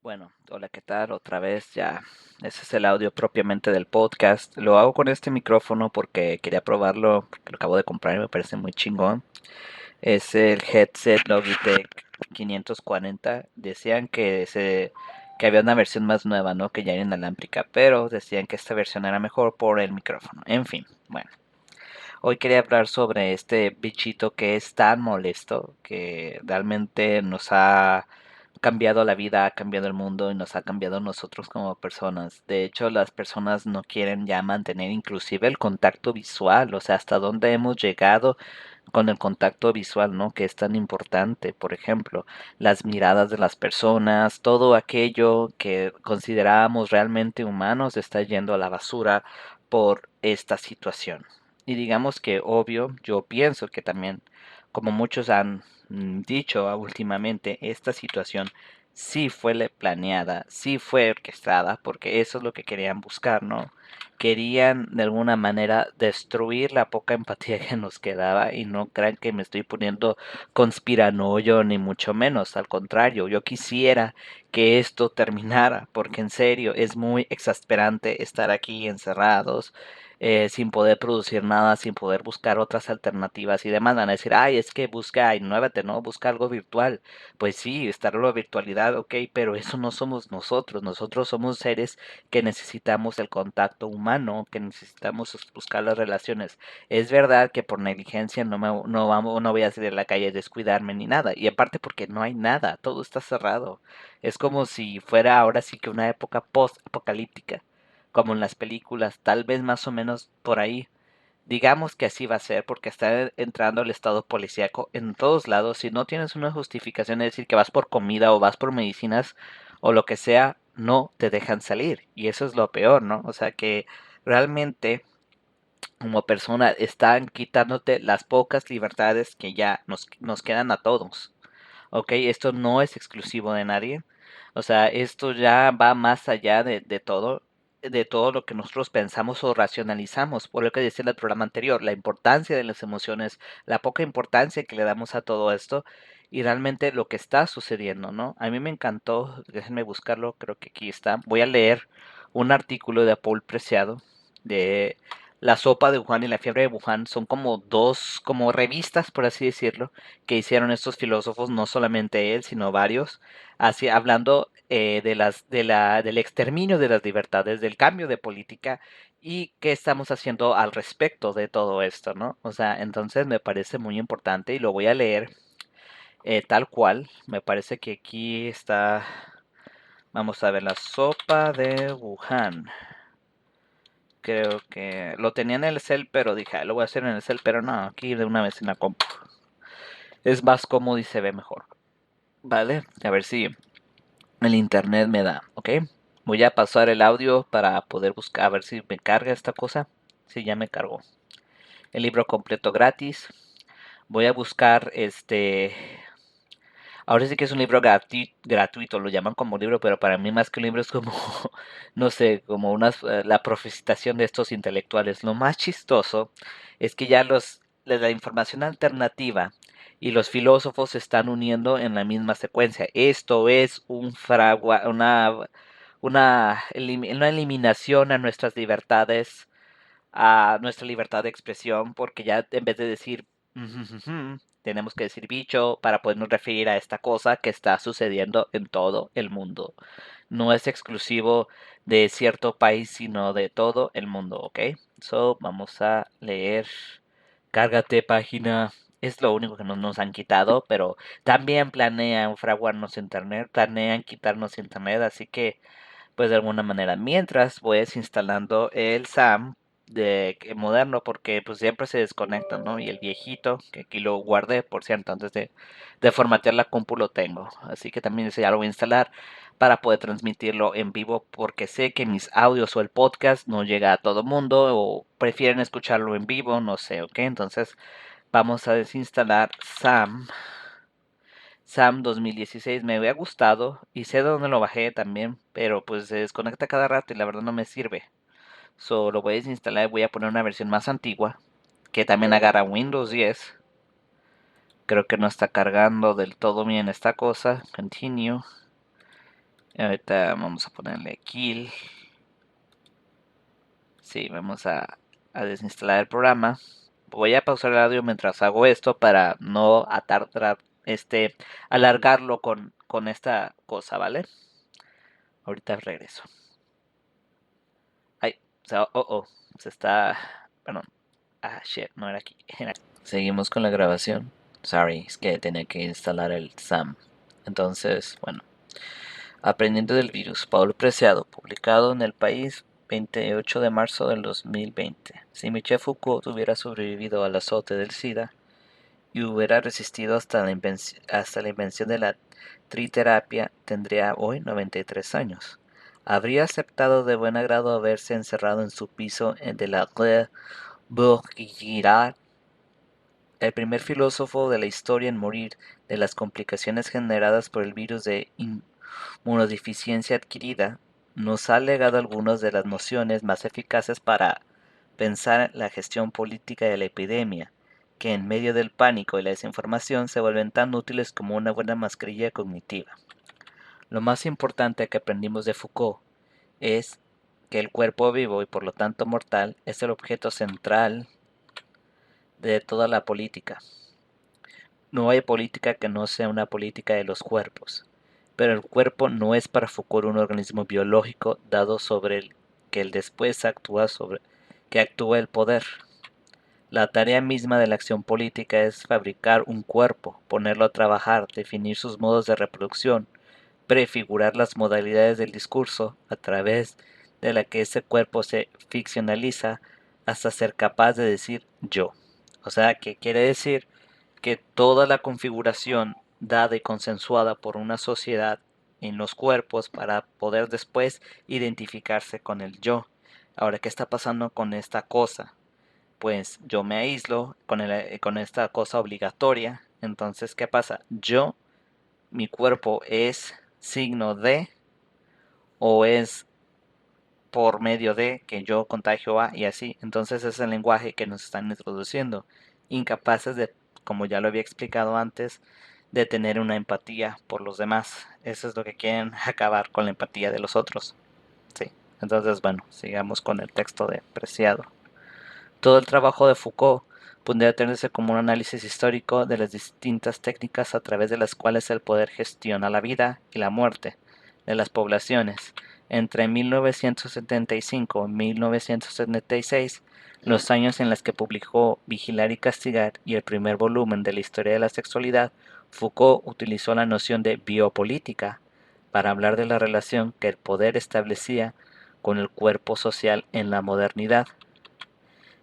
Bueno, hola, ¿qué tal? Otra vez ya. Ese es el audio propiamente del podcast. Lo hago con este micrófono porque quería probarlo, porque lo acabo de comprar y me parece muy chingón. Es el headset Logitech 540. Decían que había una versión más nueva, ¿no? Que ya era inalámbrica, pero decían que esta versión era mejor por el micrófono. En fin, bueno. Hoy quería hablar sobre este bichito que es tan molesto, que realmente nos ha cambiado la vida, ha cambiado el mundo y nos ha cambiado nosotros como personas. De hecho, las personas no quieren ya mantener inclusive el contacto visual, o sea, hasta dónde hemos llegado con el contacto visual, ¿no? Que es tan importante. Por ejemplo, las miradas de las personas, todo aquello que considerábamos realmente humanos está yendo a la basura por esta situación. Y digamos que obvio, yo pienso que también, como muchos han dicho últimamente, esta situación sí fue planeada, sí fue orquestada, porque eso es lo que querían buscar, ¿no? Querían de alguna manera destruir la poca empatía que nos quedaba y no crean que me estoy poniendo conspiranoio ni mucho menos, al contrario, yo quisiera que esto terminara, porque en serio es muy exasperante estar aquí encerrados, sin poder producir nada, sin poder buscar otras alternativas y demás. Van a decir, ay, es que busca, innuévate, ¿no? Busca algo virtual. Pues sí, estar en la virtualidad, ok, pero eso no somos nosotros. Nosotros somos seres que necesitamos el contacto humano, que necesitamos buscar las relaciones. Es verdad que por negligencia no voy a salir a la calle a descuidarme ni nada. Y aparte porque no hay nada, todo está cerrado. Es como si fuera ahora sí que una época post-apocalíptica como en las películas, tal vez más o menos por ahí. Digamos que así va a ser porque está entrando el estado policíaco en todos lados. Si no tienes una justificación de decir que vas por comida o vas por medicinas o lo que sea, no te dejan salir. Y eso es lo peor, ¿no? O sea que realmente como persona están quitándote las pocas libertades que ya nos quedan a todos. Ok, esto no es exclusivo de nadie. O sea, esto ya va más allá de todo lo que nosotros pensamos o racionalizamos. Por lo que decía en el programa anterior, la importancia de las emociones, la poca importancia que le damos a todo esto y realmente lo que está sucediendo, ¿no? A mí me encantó, déjenme buscarlo, creo que aquí está. Voy a leer un artículo de Paul Preciado de la sopa de Wuhan y la fiebre de Wuhan. Son como dos, como revistas, por así decirlo, que hicieron estos filósofos, no solamente él, sino varios, así hablando del exterminio de las libertades, del cambio de política y qué estamos haciendo al respecto de todo esto, ¿no? O sea, entonces me parece muy importante y lo voy a leer tal cual. Me parece que aquí está, vamos a ver, la sopa de Wuhan. Creo que lo tenía en el cel, pero dije, "Ah, lo voy a hacer en el cel, pero no, aquí de una vez en la compu. Es más cómodo y se ve mejor. Vale, a ver si el internet me da, ¿ok? Voy a pasar el audio para poder buscar, a ver si me carga esta cosa. Sí, ya me cargó. El libro completo gratis. Voy a buscar ahora sí que es un libro gratuito, lo llaman como libro, pero para mí más que un libro es como, no sé, como la profecitación de estos intelectuales. Lo más chistoso es que ya la información alternativa y los filósofos se están uniendo en la misma secuencia. Esto es una eliminación a nuestras libertades, a nuestra libertad de expresión, porque ya en vez de decir tenemos que decir bicho para podernos referir a esta cosa que está sucediendo en todo el mundo. No es exclusivo de cierto país, sino de todo el mundo, ¿ok? So, vamos a leer. Cárgate página. Es lo único que no nos han quitado, pero también planean fraguarnos internet, planean quitarnos internet, así que pues de alguna manera. Mientras voy desinstalando el SAM moderno porque pues siempre se desconecta, ¿no? Y el viejito, que aquí lo guardé, por cierto, antes de formatear la compu lo tengo. Así que también ese ya lo voy a instalar para poder transmitirlo en vivo porque sé que mis audios o el podcast no llega a todo mundo o prefieren escucharlo en vivo, no sé, ¿ok? Entonces vamos a desinstalar Sam 2016 me había gustado y sé de dónde lo bajé también, pero pues se desconecta cada rato y la verdad no me sirve. Solo voy a desinstalar y voy a poner una versión más antigua que también agarra Windows 10. Creo que no está cargando del todo bien esta cosa. Continue. Ahorita vamos a ponerle kill. Sí, vamos a desinstalar el programa. Voy a pausar el audio mientras hago esto para no atardar, alargarlo con esta cosa, ¿vale? Ahorita regreso. Ay, se está, perdón. Shit, no era aquí. Seguimos con la grabación. Sorry, es que tenía que instalar el SAM. Entonces, bueno. Aprendiendo del virus, Paulo Preciado, publicado en El País 28 de marzo del 2020. Si Michel Foucault hubiera sobrevivido al azote del SIDA y hubiera resistido hasta la invención de la triterapia, tendría hoy 93 años. Habría aceptado de buen agrado haberse encerrado en su piso de la Rue Bourguirat, el primer filósofo de la historia en morir de las complicaciones generadas por el virus de inmunodeficiencia adquirida, nos ha legado algunas de las nociones más eficaces para pensar la gestión política de la epidemia, que en medio del pánico y la desinformación se vuelven tan útiles como una buena mascarilla cognitiva. Lo más importante que aprendimos de Foucault es que el cuerpo vivo y por lo tanto mortal es el objeto central de toda la política. No hay política que no sea una política de los cuerpos, pero el cuerpo no es para Foucault un organismo biológico dado sobre el que el después actúa el poder. La tarea misma de la acción política es fabricar un cuerpo, ponerlo a trabajar, definir sus modos de reproducción, prefigurar las modalidades del discurso a través de la que ese cuerpo se ficcionaliza hasta ser capaz de decir yo. O sea, que quiere decir que toda la configuración dada y consensuada por una sociedad en los cuerpos para poder después identificarse con el yo. Ahora, ¿qué está pasando con esta cosa? Pues yo me aíslo con esta cosa obligatoria. Entonces, ¿qué pasa? Mi cuerpo es signo de o es por medio de que yo contagio a y así. Entonces es el lenguaje que nos están introduciendo. Incapaces de, como ya lo había explicado antes, de tener una empatía por los demás. Eso es lo que quieren acabar con la empatía de los otros. Sí. Entonces, bueno, sigamos con el texto de Preciado. Todo el trabajo de Foucault podría tenerse como un análisis histórico de las distintas técnicas a través de las cuales el poder gestiona la vida y la muerte de las poblaciones. Entre 1975 y 1976, los años en los que publicó Vigilar y Castigar y el primer volumen de la historia de la sexualidad, Foucault utilizó la noción de biopolítica para hablar de la relación que el poder establecía con el cuerpo social en la modernidad.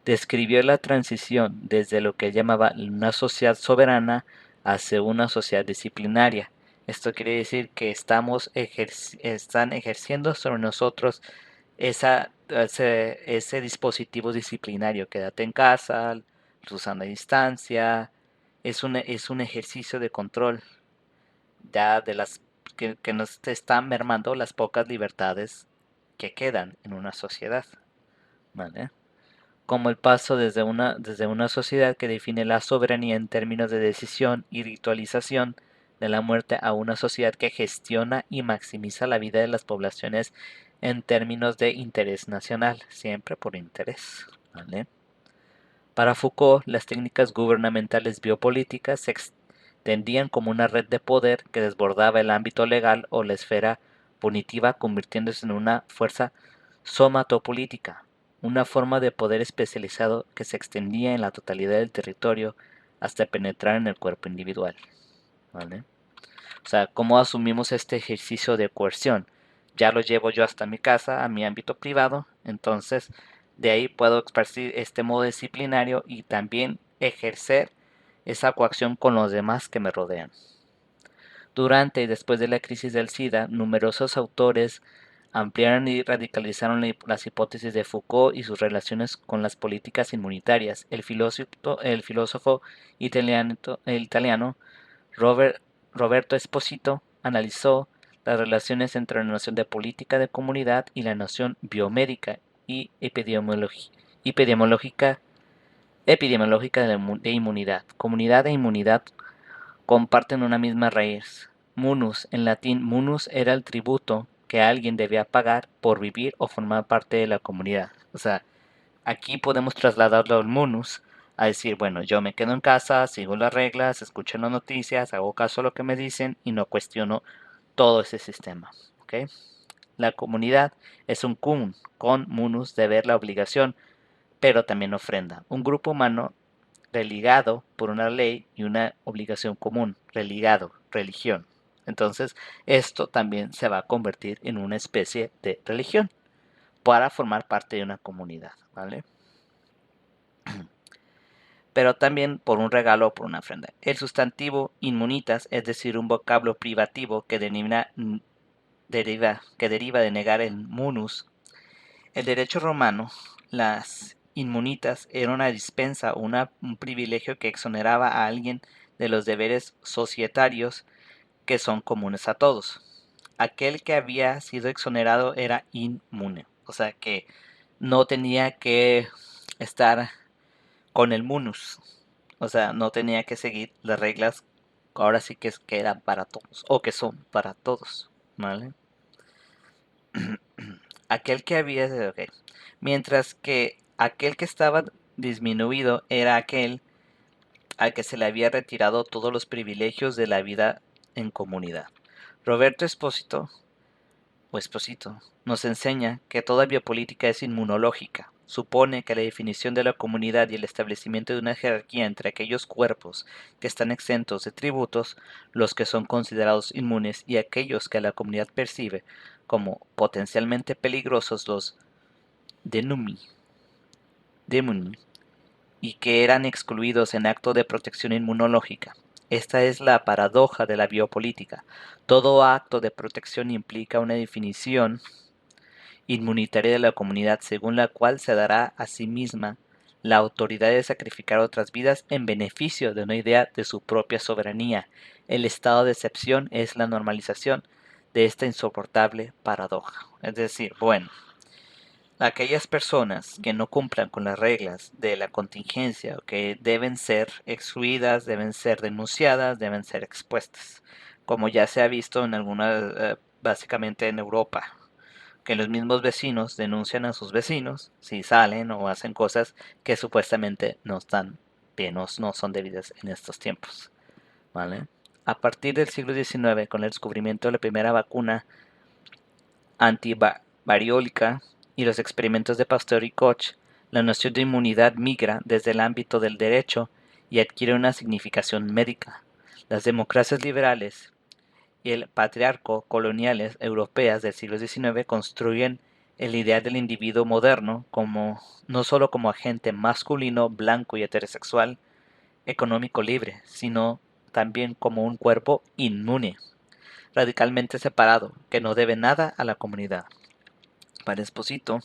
Describió la transición desde lo que él llamaba una sociedad soberana hacia una sociedad disciplinaria. Esto quiere decir que están ejerciendo sobre nosotros ese dispositivo disciplinario. Quédate en casa, usando a distancia. Es un ejercicio de control ya de las que nos están mermando las pocas libertades que quedan en una sociedad. ¿Vale? Como el paso desde una sociedad que define la soberanía en términos de decisión y ritualización de la muerte a una sociedad que gestiona y maximiza la vida de las poblaciones en términos de interés nacional, siempre por interés. ¿Vale? Para Foucault, las técnicas gubernamentales biopolíticas se extendían como una red de poder que desbordaba el ámbito legal o la esfera punitiva, convirtiéndose en una fuerza somatopolítica, una forma de poder especializado que se extendía en la totalidad del territorio hasta penetrar en el cuerpo individual. ¿Vale? O sea, ¿cómo asumimos este ejercicio de coerción? Ya lo llevo yo hasta mi casa, a mi ámbito privado, entonces de ahí puedo esparcir este modo disciplinario y también ejercer esa coacción con los demás que me rodean. Durante y después de la crisis del SIDA, numerosos autores ampliaron y radicalizaron las hipótesis de Foucault y sus relaciones con las políticas inmunitarias. El filósofo italiano Roberto Esposito analizó las relaciones entre la noción de política de comunidad y la noción biomédica y epidemiológica de inmunidad. Comunidad e inmunidad comparten una misma raíz. Munus, en latín, munus era el tributo que alguien debía pagar por vivir o formar parte de la comunidad. O sea, aquí podemos trasladarlo al munus a decir, bueno, yo me quedo en casa, sigo las reglas, escucho las noticias, hago caso a lo que me dicen y no cuestiono todo ese sistema. ¿Ok? La comunidad es un cum, con munus, deber, la obligación, pero también ofrenda. Un grupo humano religado por una ley y una obligación común, religado, religión. Entonces, esto también se va a convertir en una especie de religión para formar parte de una comunidad, ¿vale? Pero también por un regalo o por una ofrenda. El sustantivo inmunitas, es decir, un vocablo privativo que deriva de negar el munus. El derecho romano, las inmunitas era una dispensa o un privilegio que exoneraba a alguien de los deberes societarios que son comunes a todos. Aquel que había sido exonerado era inmune, o sea que no tenía que estar con el munus, o sea, no tenía que seguir las reglas, ahora sí que es que eran para todos, o que son para todos, ¿vale? Aquel que había, ok. Mientras que aquel que estaba disminuido era aquel al que se le había retirado todos los privilegios de la vida en comunidad. Roberto Esposito nos enseña que toda biopolítica es inmunológica. Supone que la definición de la comunidad y el establecimiento de una jerarquía entre aquellos cuerpos que están exentos de tributos, los que son considerados inmunes, y aquellos que la comunidad percibe como potencialmente peligrosos, los denumi, demoni, y que eran excluidos en acto de protección inmunológica. Esta es la paradoja de la biopolítica. Todo acto de protección implica una definición inmunitaria de la comunidad, según la cual se dará a sí misma la autoridad de sacrificar otras vidas en beneficio de una idea de su propia soberanía. El estado de excepción es la normalización de esta insoportable paradoja. Es decir, bueno, aquellas personas que no cumplan con las reglas de la contingencia o que deben ser excluidas, deben ser denunciadas, deben ser expuestas, como ya se ha visto en algunas, básicamente en Europa, que los mismos vecinos denuncian a sus vecinos si salen o hacen cosas que supuestamente no están bien o no son debidas en estos tiempos, ¿vale? A partir del siglo XIX, con el descubrimiento de la primera vacuna antivariólica y los experimentos de Pasteur y Koch, la noción de inmunidad migra desde el ámbito del derecho y adquiere una significación médica. Las democracias liberales y el patriarco coloniales europeas del siglo XIX construyen el ideal del individuo moderno como no solo como agente masculino, blanco y heterosexual, económico libre, sino también como un cuerpo inmune, radicalmente separado, que no debe nada a la comunidad. Para Esposito,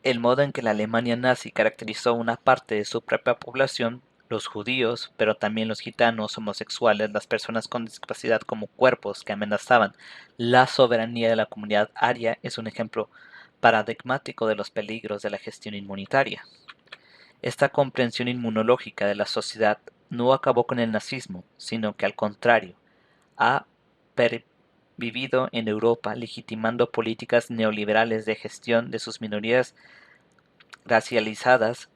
el modo en que la Alemania nazi caracterizó una parte de su propia población, los judíos, pero también los gitanos, homosexuales, las personas con discapacidad como cuerpos que amenazaban la soberanía de la comunidad aria, es un ejemplo paradigmático de los peligros de la gestión inmunitaria. Esta comprensión inmunológica de la sociedad no acabó con el nazismo, sino que al contrario, ha pervivido en Europa legitimando políticas neoliberales de gestión de sus minorías racializadas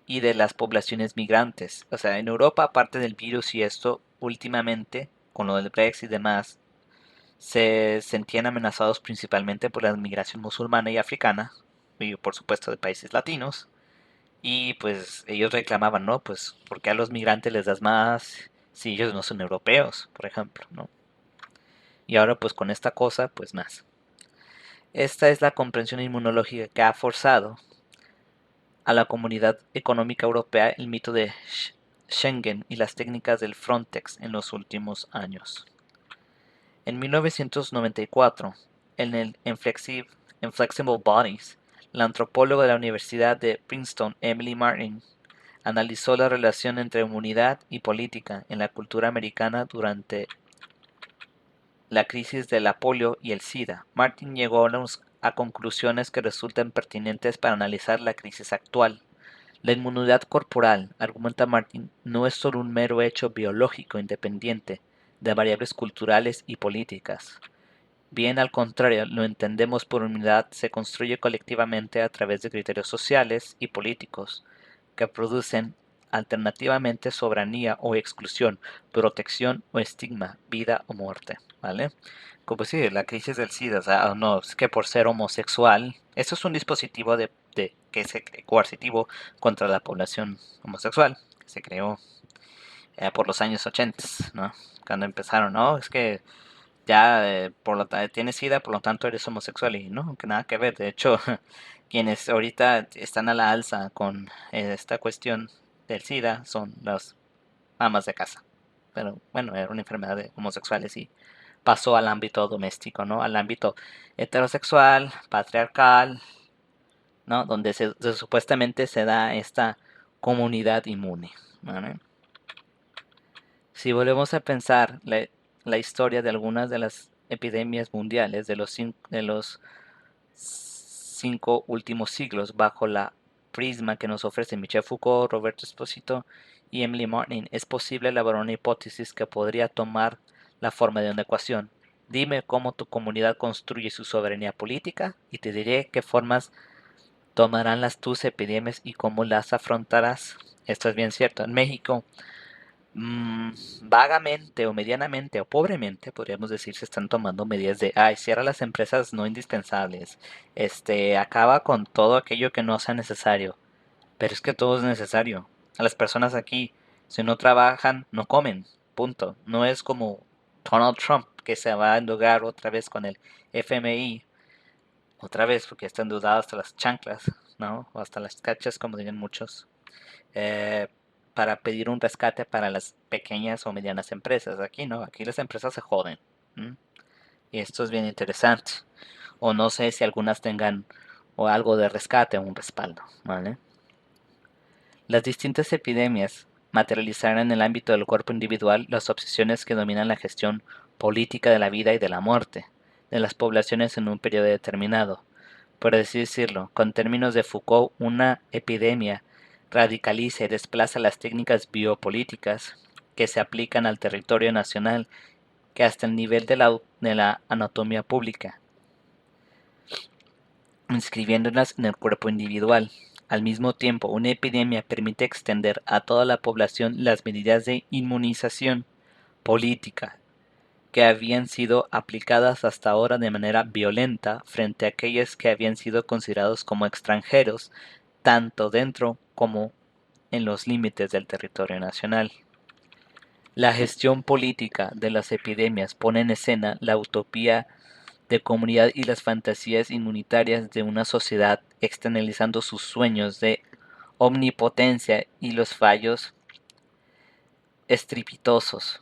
y de las poblaciones migrantes. O sea, en Europa, aparte del virus y esto, últimamente, con lo del Brexit y demás, se sentían amenazados principalmente por la migración musulmana y africana, y por supuesto de países latinos. Y pues ellos reclamaban, ¿no? Pues, ¿por qué a los migrantes les das más si ellos no son europeos, por ejemplo, ¿no? Y ahora pues con esta cosa, pues más. Esta es la comprensión inmunológica que ha forzado a la Comunidad Económica Europea el mito de Schengen y las técnicas del Frontex en los últimos años. En 1994, en Flexible Bodies, la antropóloga de la Universidad de Princeton, Emily Martin, analizó la relación entre inmunidad y política en la cultura americana durante la crisis de la polio y el SIDA. Martin llegó a conclusiones que resultan pertinentes para analizar la crisis actual. La inmunidad corporal, argumenta Martin, no es solo un mero hecho biológico independiente de variables culturales y políticas. Bien al contrario, lo entendemos por unidad se construye colectivamente a través de criterios sociales y políticos que producen alternativamente soberanía o exclusión, protección o estigma, vida o muerte, ¿vale? Como si la crisis del SIDA, o sea, no, es que por ser homosexual, esto es un dispositivo que es coercitivo contra la población homosexual, que se creó por los años 80, ¿no? Cuando empezaron, ¿no? Es que ya tienes SIDA, por lo tanto eres homosexual y no, que nada que ver. De hecho, quienes ahorita están a la alza con esta cuestión del SIDA son las amas de casa. Pero bueno, era una enfermedad de homosexuales y pasó al ámbito doméstico, ¿no? Al ámbito heterosexual, patriarcal, ¿no? Donde supuestamente se da esta comunidad inmune, ¿vale? Si volvemos a pensar la historia de algunas de las epidemias mundiales de los 5 últimos siglos bajo la prisma que nos ofrece Michel Foucault, Roberto Esposito y Emily Martin, es posible elaborar una hipótesis que podría tomar la forma de una ecuación. Dime cómo tu comunidad construye su soberanía política y te diré qué formas tomarán las tus epidemias y cómo las afrontarás. Esto es bien cierto. En México, vagamente o medianamente o pobremente podríamos decir se están tomando medidas de cierra las empresas no indispensables, acaba con todo aquello que no sea necesario, pero es que todo es necesario. A las personas aquí, si no trabajan, no comen, punto. No es como Donald Trump que se va a endeugar otra vez con el FMI, otra vez porque está endeudado hasta las chanclas, ¿no? O hasta las cachas, como dirían muchos, eh, para pedir un rescate para las pequeñas o medianas empresas. Aquí no, aquí las empresas se joden. ¿M? Y esto es bien interesante. O no sé si algunas tengan o algo de rescate o un respaldo, ¿vale? Las distintas epidemias materializarán en el ámbito del cuerpo individual las obsesiones que dominan la gestión política de la vida y de la muerte de las poblaciones en un periodo determinado. Por así decirlo, con términos de Foucault, una epidemia radicaliza y desplaza las técnicas biopolíticas que se aplican al territorio nacional que hasta el nivel de la anatomía pública, inscribiéndolas en el cuerpo individual. Al mismo tiempo, una epidemia permite extender a toda la población las medidas de inmunización política que habían sido aplicadas hasta ahora de manera violenta frente a aquellas que habían sido considerados como extranjeros, tanto dentro como en los límites del territorio nacional. La gestión política de las epidemias pone en escena la utopía de comunidad y las fantasías inmunitarias de una sociedad, externalizando sus sueños de omnipotencia y los fallos estrepitosos.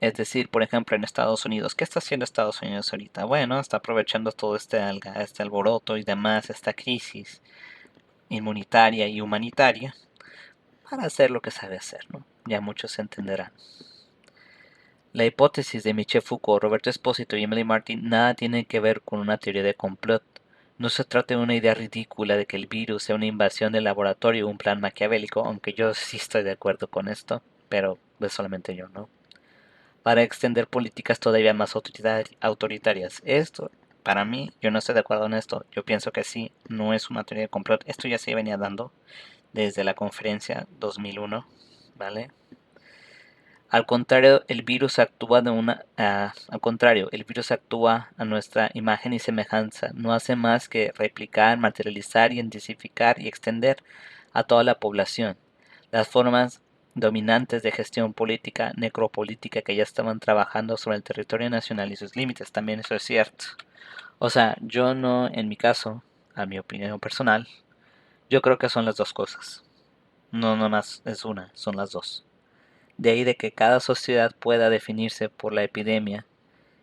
Es decir, por ejemplo, en Estados Unidos, ¿qué está haciendo Estados Unidos ahorita? Bueno, está aprovechando todo este alboroto y demás, esta crisis inmunitaria y humanitaria, para hacer lo que sabe hacer, ¿no? Ya muchos entenderán. La hipótesis de Michel Foucault, Roberto Espósito y Emily Martin nada tiene que ver con una teoría de complot. No se trata de una idea ridícula de que el virus sea una invasión del laboratorio o un plan maquiavélico, aunque yo sí estoy de acuerdo con esto, pero es solamente yo, ¿no? Para extender políticas todavía más autoritarias. Esto, para mí, yo no estoy de acuerdo en esto. Yo pienso que sí, no es una teoría de complot. Esto ya se venía dando desde la conferencia 2001, ¿vale? Al contrario, el virus actúa a nuestra imagen y semejanza. No hace más que replicar, materializar, identificar y extender a toda la población. Las formas dominantes de gestión política, necropolítica que ya estaban trabajando sobre el territorio nacional y sus límites, también eso es cierto. O sea, yo no, en mi caso, a mi opinión personal, yo creo que son las dos cosas. No nomás es una, son las dos. De ahí de que cada sociedad pueda definirse por la epidemia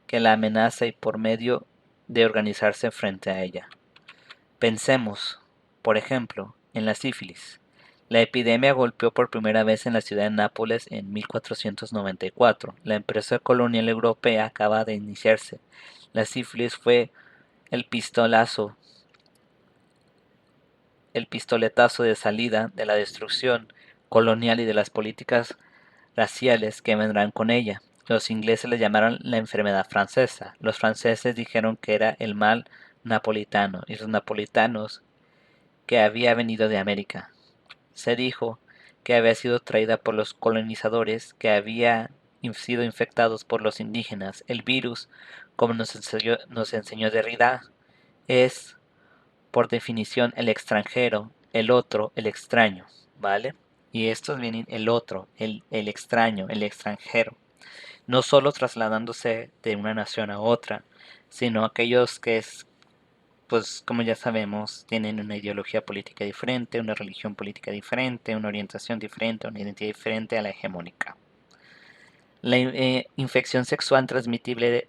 que la amenaza y por medio de organizarse frente a ella. Pensemos, por ejemplo, en la sífilis. La epidemia golpeó por primera vez en la ciudad de Nápoles en 1494. La empresa colonial europea acaba de iniciarse. La sífilis fue el pistolazo, el pistoletazo de salida de la destrucción colonial y de las políticas raciales que vendrán con ella. Los ingleses le llamaron la enfermedad francesa. Los franceses dijeron que era el mal napolitano y los napolitanos que había venido de América. Se dijo que había sido traída por los colonizadores que había sido infectados por los indígenas. El virus, como nos enseñó Derrida, es por definición el extranjero, el otro, el extraño, ¿vale? Y estos vienen el otro, el extraño, el extranjero, no solo trasladándose de una nación a otra, sino aquellos que es, pues como ya sabemos, tienen una ideología política diferente, una religión política diferente, una orientación diferente, una identidad diferente a la hegemónica. La infección sexual transmitible de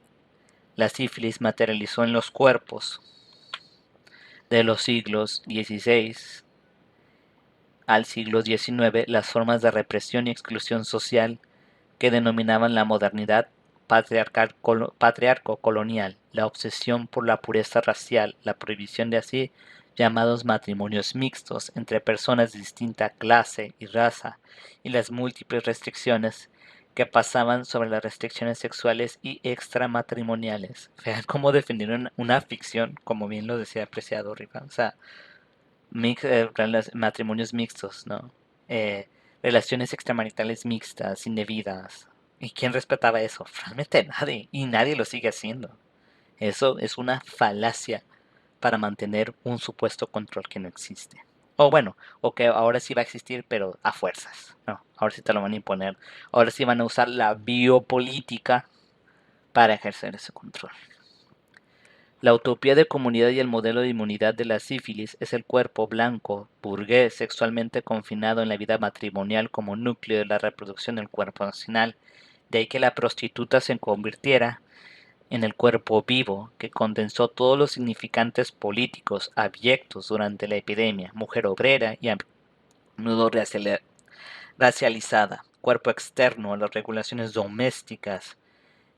la sífilis materializó en los cuerpos de los siglos XVI al siglo XIX las formas de represión y exclusión social que denominaban la modernidad patriarco-colonial, la obsesión por la pureza racial, la prohibición de así llamados matrimonios mixtos entre personas de distinta clase y raza, y las múltiples restricciones que pasaban sobre las restricciones sexuales y extramatrimoniales. Vean cómo definieron una ficción, como bien lo decía Preciado Riva, o sea, matrimonios mixtos, ¿no? Eh, Relaciones extramaritales mixtas, indebidas. ¿Y quién respetaba eso? Realmente nadie, y nadie lo sigue haciendo. Eso es una falacia para mantener un supuesto control que no existe. O bueno, o que ahora sí va a existir, pero a fuerzas. No, ahora sí te lo van a imponer. Ahora sí van a usar la biopolítica para ejercer ese control. La utopía de comunidad y el modelo de inmunidad de la sífilis es el cuerpo blanco, burgués, sexualmente confinado en la vida matrimonial como núcleo de la reproducción del cuerpo nacional. De ahí que la prostituta se convirtiera en el cuerpo vivo que condensó todos los significantes políticos abyectos durante la epidemia, mujer obrera y a menudo racializada, cuerpo externo a las regulaciones domésticas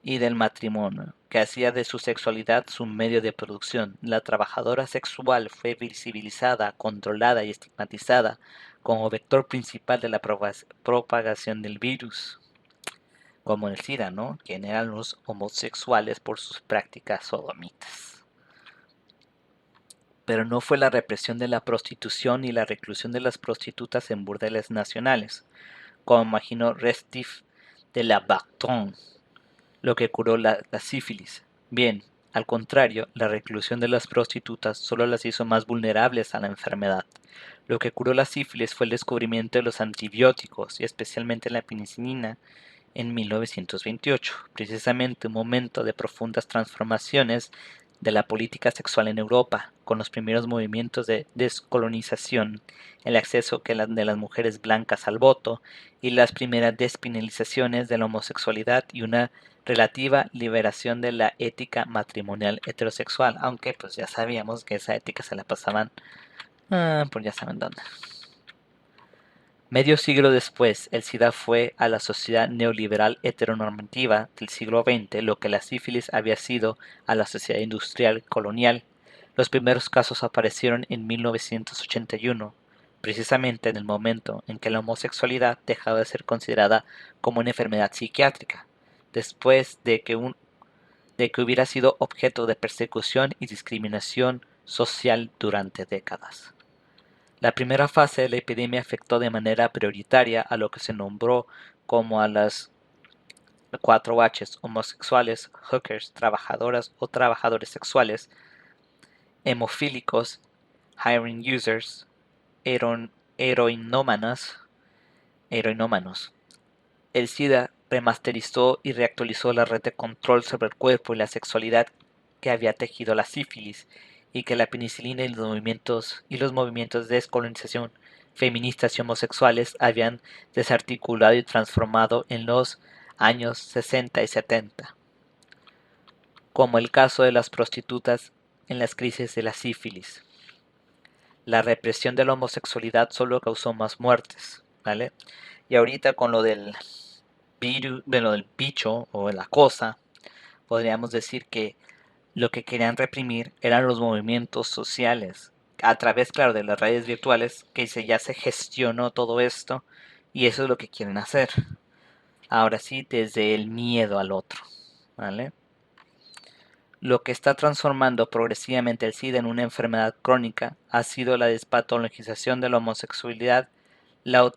y del matrimonio, que hacía de su sexualidad su medio de producción. La trabajadora sexual fue visibilizada, controlada y estigmatizada como vector principal de la propagación del virus, como el SIDA, ¿no? Quien eran los homosexuales por sus prácticas sodomitas. Pero no fue la represión de la prostitución y la reclusión de las prostitutas en burdeles nacionales, como imaginó Restif de la Barton, lo que curó la sífilis. Bien, al contrario, la reclusión de las prostitutas solo las hizo más vulnerables a la enfermedad. Lo que curó la sífilis fue el descubrimiento de los antibióticos y especialmente la penicilina en 1928, precisamente un momento de profundas transformaciones de la política sexual en Europa, con los primeros movimientos de descolonización, el acceso de las mujeres blancas al voto y las primeras despenalizaciones de la homosexualidad y una relativa liberación de la ética matrimonial heterosexual, aunque pues ya sabíamos que esa ética se la pasaban, pues ya saben dónde. Medio siglo después, el SIDA fue a la sociedad neoliberal heteronormativa del siglo XX lo que la sífilis había sido a la sociedad industrial colonial. Los primeros casos aparecieron en 1981, precisamente en el momento en que la homosexualidad dejaba de ser considerada como una enfermedad psiquiátrica, después de que hubiera sido objeto de persecución y discriminación social durante décadas. La primera fase de la epidemia afectó de manera prioritaria a lo que se nombró como a las 4 H's: homosexuales, hookers, trabajadoras o trabajadores sexuales, hemofílicos, heroin users, heroinómanos. El SIDA remasterizó y reactualizó la red de control sobre el cuerpo y la sexualidad que había tejido la sífilis y que la penicilina y los movimientos de descolonización feministas y homosexuales habían desarticulado y transformado en los años 60 y 70, como el caso de las prostitutas en las crisis de la sífilis. La represión de la homosexualidad solo causó más muertes, ¿vale? Y ahorita con lo del virus, de lo del bicho o de la cosa, podríamos decir que lo que querían reprimir eran los movimientos sociales, a través, claro, de las redes virtuales, que ya se gestionó todo esto, y eso es lo que quieren hacer. Ahora sí, desde el miedo al otro, ¿vale? Lo que está transformando progresivamente el SIDA en una enfermedad crónica ha sido la despatologización de la homosexualidad, la,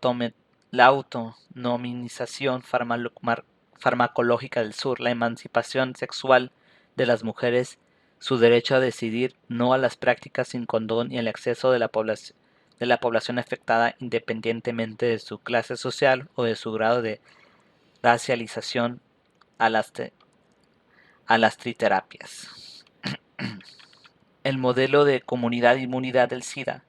la autonomización farmacológica del sur, la emancipación sexual de las mujeres, su derecho a decidir, no a las prácticas sin condón y el acceso de la población afectada independientemente de su clase social o de su grado de racialización a a las triterapias. El modelo de comunidad e inmunidad del SIDA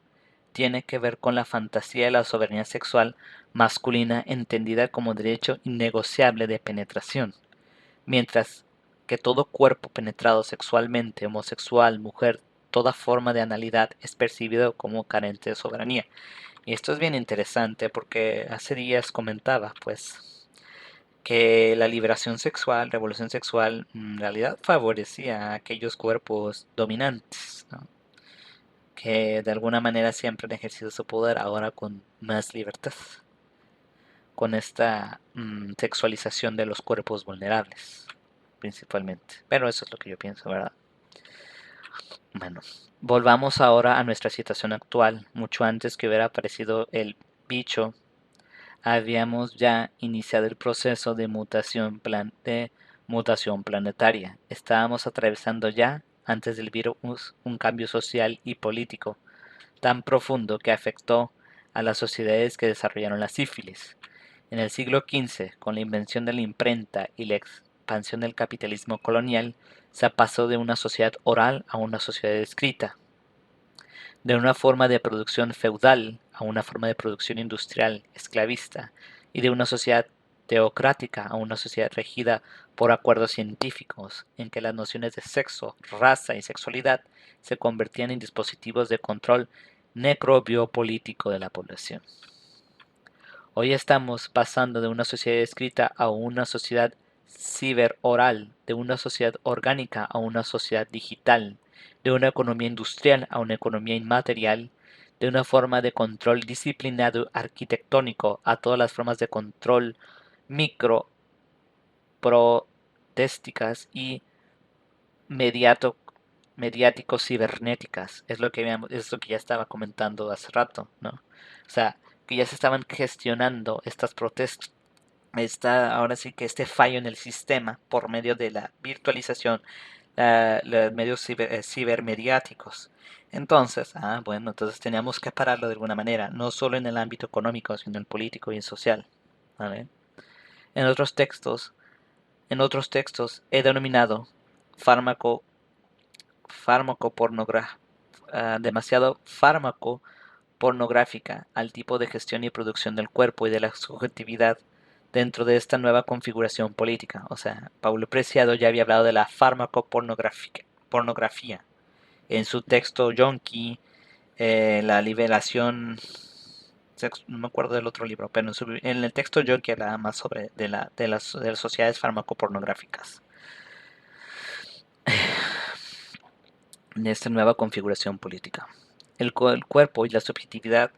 tiene que ver con la fantasía de la soberanía sexual masculina entendida como derecho innegociable de penetración, mientras que todo cuerpo penetrado sexualmente, homosexual, mujer, toda forma de analidad es percibido como carente de soberanía. Y esto es bien interesante porque hace días comentaba, pues, que la liberación sexual, revolución sexual, en realidad favorecía a aquellos cuerpos dominantes, ¿no? Que de alguna manera siempre han ejercido su poder ahora con más libertad, con esta sexualización de los cuerpos vulnerables, principalmente. Pero eso es lo que yo pienso, ¿verdad? Bueno, volvamos ahora a nuestra situación actual. Mucho antes que hubiera aparecido el bicho, habíamos ya iniciado el proceso de mutación planetaria. Estábamos atravesando ya, antes del virus, un cambio social y político tan profundo que afectó a las sociedades que desarrollaron la sífilis. En el siglo XV, con la invención de la imprenta y la expansión del capitalismo colonial, se pasó de una sociedad oral a una sociedad escrita, de una forma de producción feudal a una forma de producción industrial esclavista, y de una sociedad teocrática a una sociedad regida por acuerdos científicos, en que las nociones de sexo, raza y sexualidad se convertían en dispositivos de control necrobiopolítico de la población. Hoy estamos pasando de una sociedad escrita a una sociedad ciberoral, de una sociedad orgánica a una sociedad digital, de una economía industrial a una economía inmaterial, de una forma de control disciplinado arquitectónico a todas las formas de control micro, protésticas y mediato, mediáticos cibernéticas. Es lo que ya estaba comentando hace rato, ¿no? O sea, que ya se estaban gestionando estas protestas. Ahora sí que este fallo en el sistema por medio de la virtualización, los medios cibermediáticos. Entonces, bueno, entonces teníamos que pararlo de alguna manera, no solo en el ámbito económico, sino en el político y en social. ¿Vale? En otros textos, en otros textos he denominado fármaco fármaco demasiado fármaco pornográfica al tipo de gestión y producción del cuerpo y de la subjetividad dentro de esta nueva configuración política. O sea, Paulo Preciado ya había hablado de la pornografía en su texto Yonki, la liberación, no me acuerdo del otro libro, pero en el texto Yonki hablaba más sobre de las sociedades farmacopornográficas, de esta nueva configuración política. El cuerpo y la subjetividad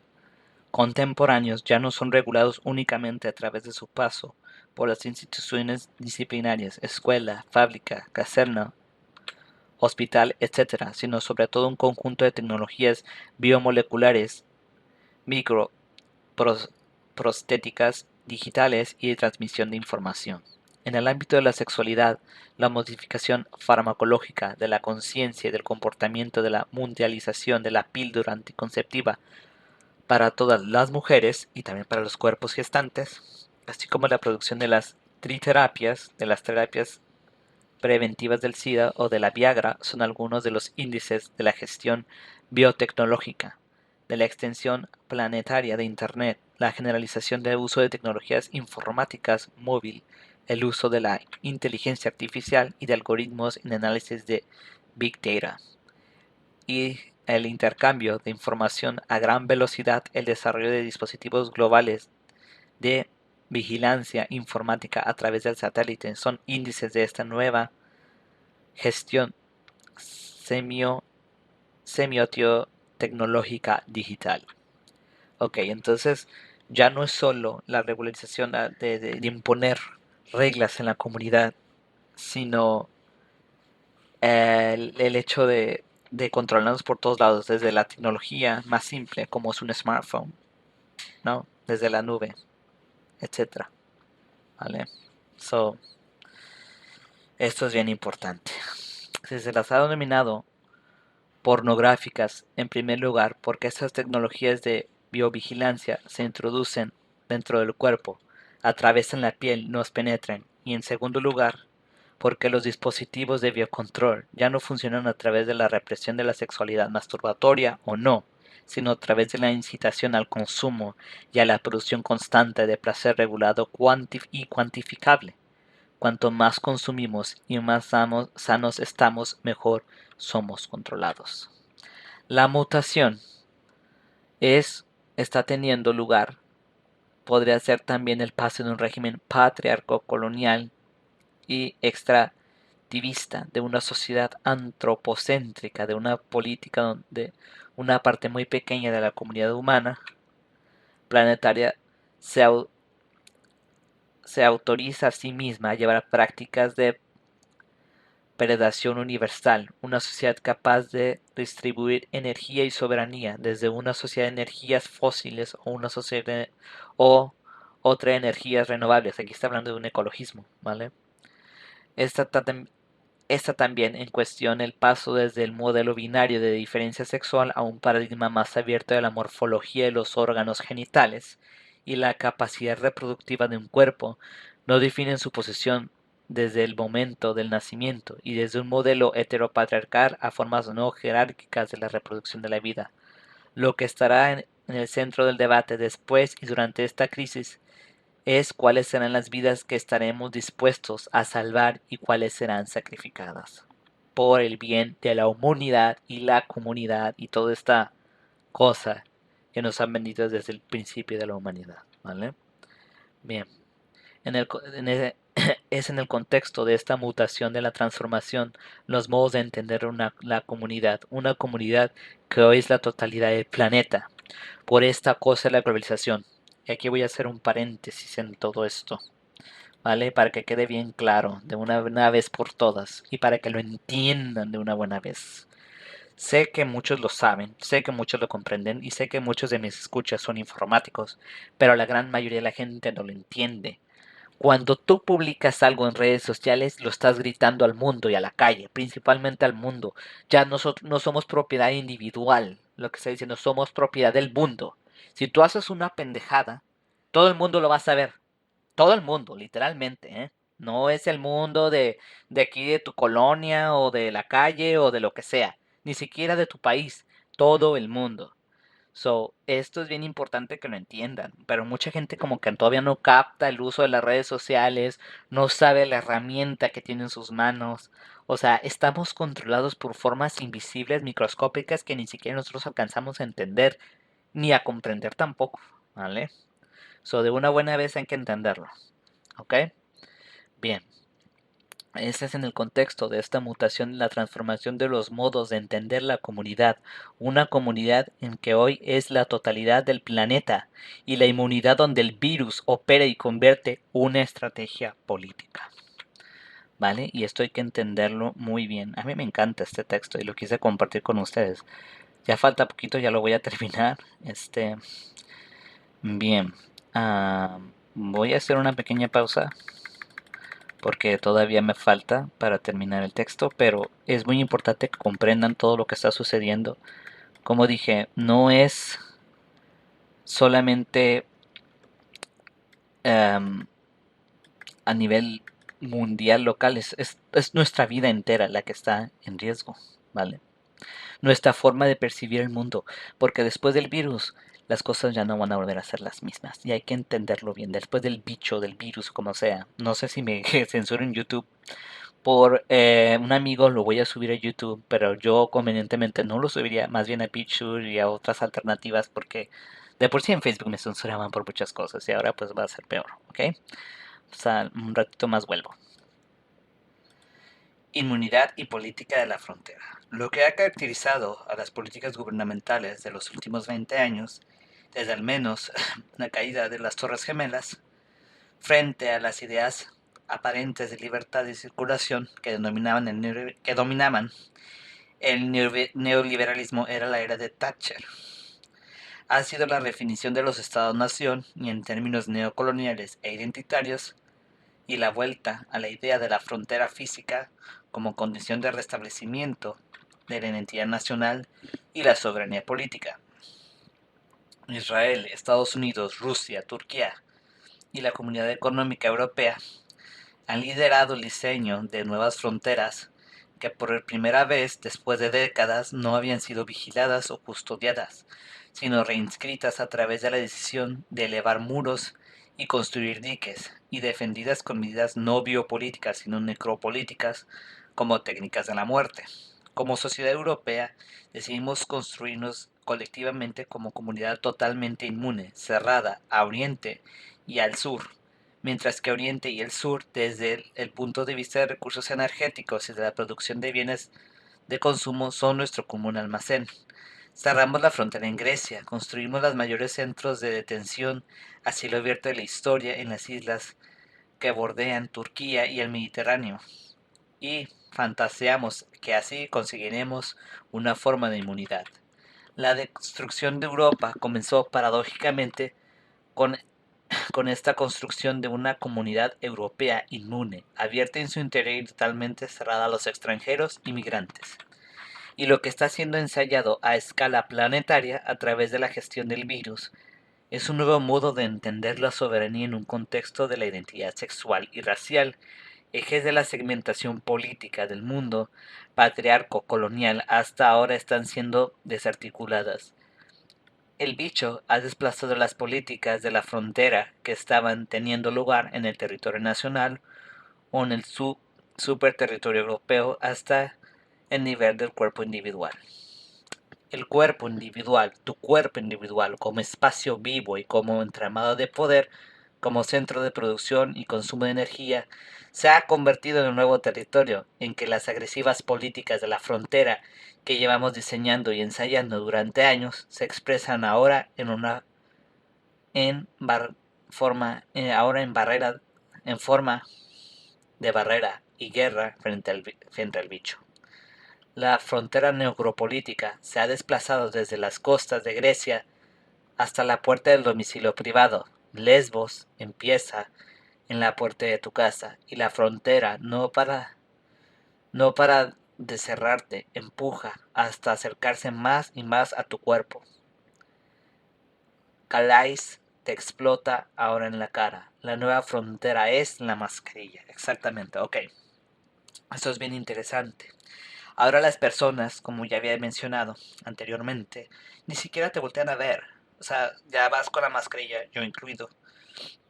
contemporáneos ya no son regulados únicamente a través de su paso por las instituciones disciplinarias, escuela, fábrica, caserna, hospital, etc., sino sobre todo un conjunto de tecnologías biomoleculares, micro, prostéticas, digitales y de transmisión de información. En el ámbito de la sexualidad, la modificación farmacológica de la conciencia y del comportamiento de la mundialización de la píldora anticonceptiva para todas las mujeres y también para los cuerpos gestantes, así como la producción de las triterapias, de las terapias preventivas del SIDA o de la Viagra, son algunos de los índices de la gestión biotecnológica, de la extensión planetaria de Internet, la generalización del uso de tecnologías informáticas móvil, el uso de la inteligencia artificial y de algoritmos en análisis de Big Data y el intercambio de información a gran velocidad, el desarrollo de dispositivos globales de vigilancia informática a través del satélite son índices de esta nueva gestión semiotio tecnológica digital. Ok, entonces ya no es solo la regularización de imponer reglas en la comunidad, sino el hecho de controlarnos por todos lados, desde la tecnología más simple, como es un smartphone, ¿no? Desde la nube, etcétera, ¿vale? So, esto es bien importante. Se las ha denominado pornográficas en primer lugar porque estas tecnologías de biovigilancia se introducen dentro del cuerpo, atraviesan la piel, nos penetran, y en segundo lugar porque los dispositivos de biocontrol ya no funcionan a través de la represión de la sexualidad masturbatoria o no, sino a través de la incitación al consumo y a la producción constante de placer regulado y cuantificable. Cuanto más consumimos y más sanos estamos, mejor somos controlados. La mutación está teniendo lugar. Podría ser también el paso de un régimen patriarco-colonial y extractivista, de una sociedad antropocéntrica, de una política donde una parte muy pequeña de la comunidad humana planetaria se, se autoriza a sí misma a llevar prácticas de predación universal, una sociedad capaz de distribuir energía y soberanía desde una sociedad de energías fósiles o una sociedad o otra de energías renovables. Aquí está hablando de un ecologismo, ¿vale? Esta, esta también en cuestión el paso desde el modelo binario de diferencia sexual a un paradigma más abierto de la morfología de los órganos genitales y la capacidad reproductiva de un cuerpo no definen su posición desde el momento del nacimiento y desde un modelo heteropatriarcal a formas no jerárquicas de la reproducción de la vida. Lo que estará en el centro del debate después y durante esta crisis es cuáles serán las vidas que estaremos dispuestos a salvar y cuáles serán sacrificadas por el bien de la humanidad y la comunidad y toda esta cosa que nos han vendido desde el principio de la humanidad, ¿vale? Bien, es en el contexto de esta mutación de la transformación los modos de entender la una comunidad que hoy es la totalidad del planeta. Por esta cosa de la globalización. Y aquí voy a hacer un paréntesis en todo esto. ¿Vale? Para que quede bien claro de una vez por todas y para que lo entiendan de una buena vez. Sé que muchos lo saben, sé que muchos lo comprenden y sé que muchos de mis escuchas son informáticos, pero la gran mayoría de la gente no lo entiende. Cuando tú publicas algo en redes sociales, lo estás gritando al mundo y a la calle, principalmente al mundo. Ya nosotros no somos propiedad individual, lo que está diciendo, somos propiedad del mundo. Si tú haces una pendejada, todo el mundo lo va a saber. Todo el mundo, literalmente, ¿eh? No es el mundo de aquí de tu colonia o de la calle o de lo que sea. Ni siquiera de tu país. Todo el mundo. So, esto es bien importante que lo entiendan, pero mucha gente como que todavía no capta el uso de las redes sociales, no sabe la herramienta que tiene en sus manos. O sea, estamos controlados por formas invisibles, microscópicas que ni siquiera nosotros alcanzamos a entender ni a comprender tampoco, ¿vale? So, de una buena vez hay que entenderlo, ¿ok? Bien. Ese es en el contexto de esta mutación y la transformación de los modos de entender la comunidad, una comunidad en que hoy es la totalidad del planeta y la inmunidad donde el virus opera y convierte una estrategia política. ¿Vale? Y esto hay que entenderlo muy bien. A mí me encanta este texto y lo quise compartir con ustedes. Ya falta poquito, ya lo voy a terminar. Bien. Voy a hacer una pequeña pausa porque todavía me falta para terminar el texto, pero es muy importante que comprendan todo lo que está sucediendo. Como dije, no es solamente um, a nivel mundial, local, es nuestra vida entera la que está en riesgo, ¿vale? Nuestra forma de percibir el mundo, porque después del virus las cosas ya no van a volver a ser las mismas y hay que entenderlo bien, después del bicho, del virus, como sea. No sé si me censuro en YouTube por un amigo, lo voy a subir a YouTube, pero yo convenientemente no lo subiría, más bien a BitChute y a otras alternativas porque de por sí en Facebook me censuraban por muchas cosas y ahora pues va a ser peor, ¿ok? O sea, un ratito más vuelvo. Inmunidad y política de la frontera. Lo que ha caracterizado a las políticas gubernamentales de los últimos 20 años desde al menos la caída de las Torres Gemelas, frente a las ideas aparentes de libertad y circulación que dominaban el neoliberalismo era la era de Thatcher. Ha sido la definición de los estados-nación y en términos neocoloniales e identitarios, y la vuelta a la idea de la frontera física como condición de restablecimiento de la identidad nacional y la soberanía política. Israel, Estados Unidos, Rusia, Turquía y la Comunidad Económica Europea han liderado el diseño de nuevas fronteras que por primera vez después de décadas no habían sido vigiladas o custodiadas, sino reinscritas a través de la decisión de elevar muros y construir diques, y defendidas con medidas no biopolíticas sino necropolíticas como técnicas de la muerte. Como sociedad europea decidimos construirnos colectivamente como comunidad totalmente inmune, cerrada a oriente y al sur, mientras que Oriente y el Sur, desde el punto de vista de recursos energéticos y de la producción de bienes de consumo, son nuestro común almacén. Cerramos la frontera en Grecia, construimos los mayores centros de detención a cielo abierto de la historia en las islas que bordean Turquía y el Mediterráneo, y fantaseamos que así conseguiremos una forma de inmunidad. La destrucción de Europa comenzó paradójicamente con esta construcción de una comunidad europea inmune, abierta en su interior y totalmente cerrada a los extranjeros y migrantes. Y lo que está siendo ensayado a escala planetaria a través de la gestión del virus es un nuevo modo de entender la soberanía en un contexto de la identidad sexual y racial, ejes de la segmentación política del mundo patriarco colonial hasta ahora están siendo desarticuladas. El bicho ha desplazado las políticas de la frontera que estaban teniendo lugar en el territorio nacional o en el superterritorio europeo hasta el nivel del cuerpo individual. El cuerpo individual, tu cuerpo individual como espacio vivo y como entramado de poder, como centro de producción y consumo de energía, se ha convertido en un nuevo territorio en que las agresivas políticas de la frontera que llevamos diseñando y ensayando durante años se expresan ahora en forma de barrera y guerra frente al bicho. La frontera necropolítica se ha desplazado desde las costas de Grecia hasta la puerta del domicilio privado. Lesbos empieza en la puerta de tu casa y la frontera no para de cerrarte, empuja hasta acercarse más y más a tu cuerpo. Calais te explota ahora en la cara. La nueva frontera es la mascarilla. Exactamente, ok. Esto es bien interesante. Ahora las personas, como ya había mencionado anteriormente, ni siquiera te voltean a ver. O sea, ya vas con la mascarilla, yo incluido,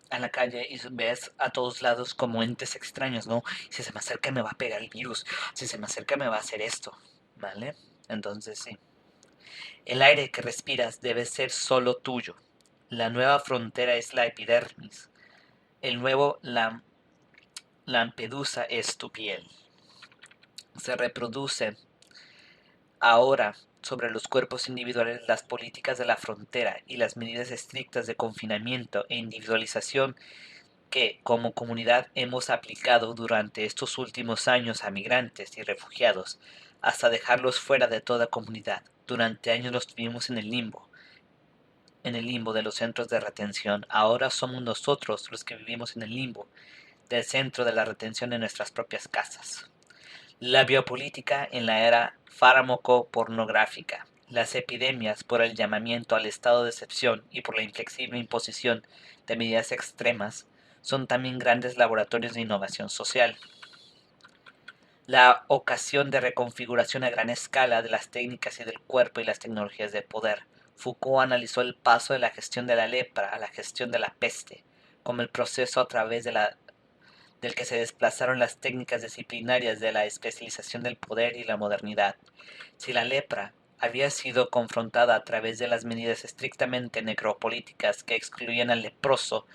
a la calle y ves a todos lados como entes extraños, ¿no? Si se me acerca me va a pegar el virus, si se me acerca me va a hacer esto, ¿vale? Entonces sí. El aire que respiras debe ser solo tuyo. La nueva frontera es la epidermis. El nuevo Lampedusa es tu piel. Se reproducen ahora sobre los cuerpos individuales las políticas de la frontera y las medidas estrictas de confinamiento e individualización que, como comunidad, hemos aplicado durante estos últimos años a migrantes y refugiados, hasta dejarlos fuera de toda comunidad. Durante años los tuvimos en el limbo de los centros de retención. Ahora somos nosotros los que vivimos en el limbo del centro de la retención en nuestras propias casas. La biopolítica en la era fármaco-pornográfica. Las epidemias por el llamamiento al estado de excepción y por la inflexible imposición de medidas extremas son también grandes laboratorios de innovación social. La ocasión de reconfiguración a gran escala de las técnicas y del cuerpo y las tecnologías de poder. Foucault analizó el paso de la gestión de la lepra a la gestión de la peste, como el proceso a través del que se desplazaron las técnicas disciplinarias de la especialización del poder y la modernidad. Si la lepra había sido confrontada a través de las medidas estrictamente necropolíticas que excluían al leproso,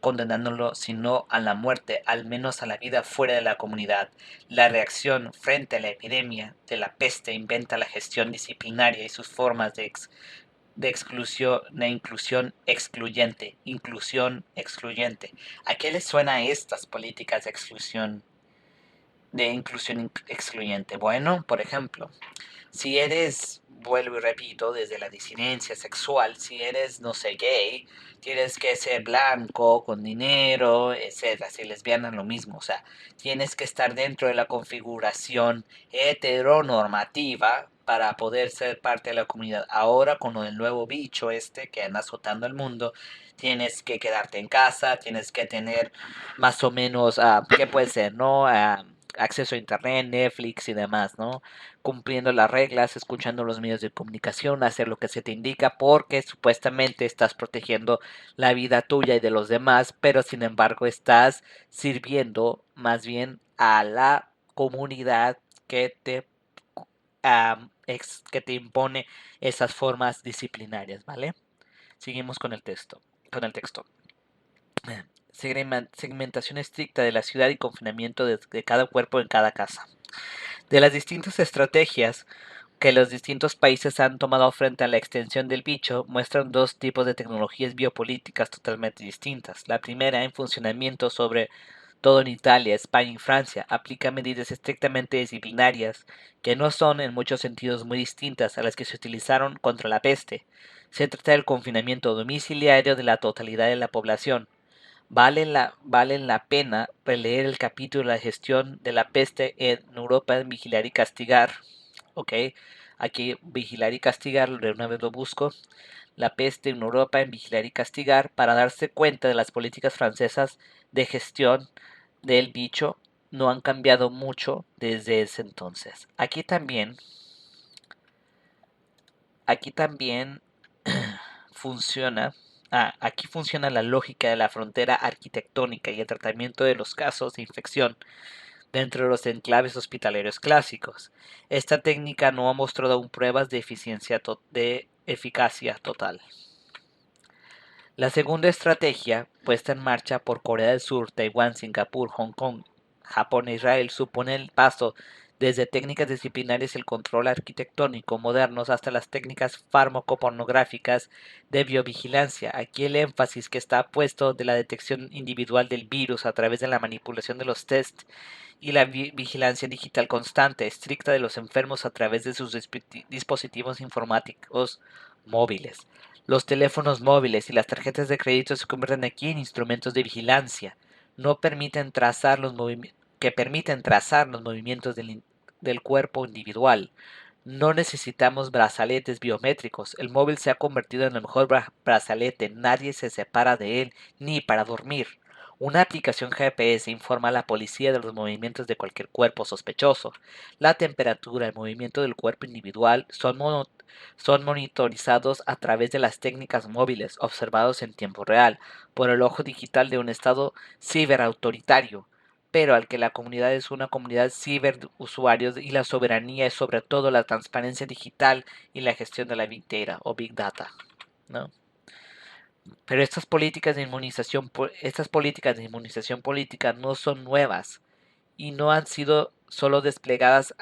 condenándolo si no a la muerte, al menos a la vida fuera de la comunidad. La reacción frente a la epidemia de la peste inventa la gestión disciplinaria y sus formas de de inclusión excluyente, inclusión excluyente. ¿A qué les suena estas políticas de inclusión excluyente? Bueno, por ejemplo, si eres, vuelvo y repito, desde la disidencia sexual, si eres, no sé, gay, tienes que ser blanco, con dinero, etcétera. Si lesbiana, lo mismo. O sea, tienes que estar dentro de la configuración heteronormativa para poder ser parte de la comunidad. Ahora, con lo del nuevo bicho este que anda azotando el mundo, tienes que quedarte en casa, tienes que tener más o menos, ¿qué puede ser, no? Acceso a internet, Netflix y demás, ¿no? Cumpliendo las reglas, escuchando los medios de comunicación, hacer lo que se te indica porque supuestamente estás protegiendo la vida tuya y de los demás, pero sin embargo estás sirviendo más bien a la comunidad que te impone esas formas disciplinarias, ¿vale? Seguimos con el texto. Con el texto. Segmentación estricta de la ciudad y confinamiento de cada cuerpo en cada casa. De las distintas estrategias que los distintos países han tomado frente a la extensión del bicho muestran dos tipos de tecnologías biopolíticas totalmente distintas. La primera, en funcionamiento sobre todo en Italia, España y Francia, aplica medidas estrictamente disciplinarias que no son en muchos sentidos muy distintas a las que se utilizaron contra la peste. Se trata del confinamiento domiciliario de la totalidad de la población. Vale la pena releer el capítulo de la gestión de la peste en Europa en Vigilar y Castigar. Ok, aquí Vigilar y Castigar, de una vez lo busco. La peste en Europa en Vigilar y Castigar para darse cuenta de las políticas francesas de gestión del bicho no han cambiado mucho desde ese entonces. Aquí también funciona. Aquí funciona la lógica de la frontera arquitectónica y el tratamiento de los casos de infección dentro de los enclaves hospitalarios clásicos. Esta técnica no ha mostrado aún pruebas de eficacia total. La segunda estrategia, puesta en marcha por Corea del Sur, Taiwán, Singapur, Hong Kong, Japón e Israel, supone el paso desde técnicas disciplinarias y el control arquitectónico modernos hasta las técnicas farmacopornográficas de biovigilancia. Aquí el énfasis que está puesto de la detección individual del virus a través de la manipulación de los tests y la vigilancia digital constante, estricta de los enfermos a través de sus dispositivos informáticos móviles. Los teléfonos móviles y las tarjetas de crédito se convierten aquí en instrumentos de vigilancia. No permiten trazar los que permiten trazar los movimientos del cuerpo individual. No necesitamos brazaletes biométricos. El móvil se ha convertido en el mejor brazalete. Nadie se separa de él, ni para dormir. Una aplicación GPS informa a la policía de los movimientos de cualquier cuerpo sospechoso. La temperatura, el movimiento del cuerpo individual son monitorizados a través de las técnicas móviles observados en tiempo real por el ojo digital de un Estado ciberautoritario, pero al que la comunidad es una comunidad ciberusuarios y la soberanía es sobre todo la transparencia digital y la gestión de la Big Data o Big Data, ¿no? Pero estas políticas de inmunización política no son nuevas y no han sido solo desplegadas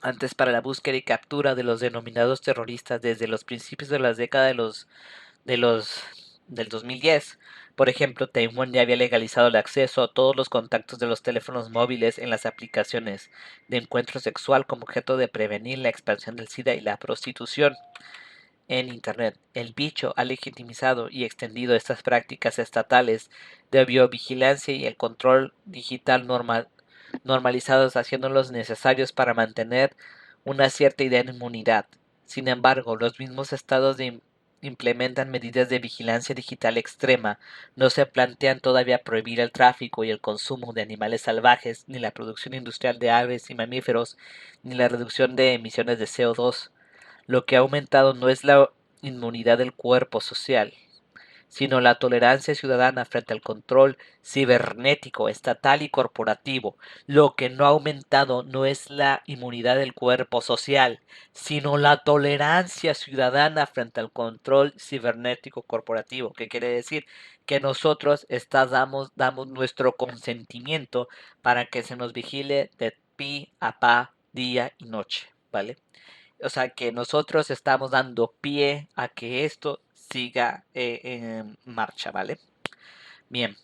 antes para la búsqueda y captura de los denominados terroristas desde los principios de las décadas de los del 2010. Por ejemplo, Taiwán ya había legalizado el acceso a todos los contactos de los teléfonos móviles en las aplicaciones de encuentro sexual como objeto de prevenir la expansión del SIDA y la prostitución en Internet. El bicho ha legitimizado y extendido estas prácticas estatales de biovigilancia y el control digital normalizados, haciéndolos necesarios para mantener una cierta idea de inmunidad. Sin embargo, los mismos estados implementan medidas de vigilancia digital extrema, no se plantean todavía prohibir el tráfico y el consumo de animales salvajes, ni la producción industrial de aves y mamíferos, ni la reducción de emisiones de CO2. Lo que ha aumentado no es la inmunidad del cuerpo social, sino la tolerancia ciudadana frente al control cibernético, estatal y corporativo. Lo que no ha aumentado no es la inmunidad del cuerpo social, sino la tolerancia ciudadana frente al control cibernético corporativo. ¿Qué quiere decir? Que nosotros damos nuestro consentimiento para que se nos vigile de pi a pa, día y noche, ¿vale? O sea, que nosotros estamos dando pie a que esto siga en marcha, ¿vale? Bien.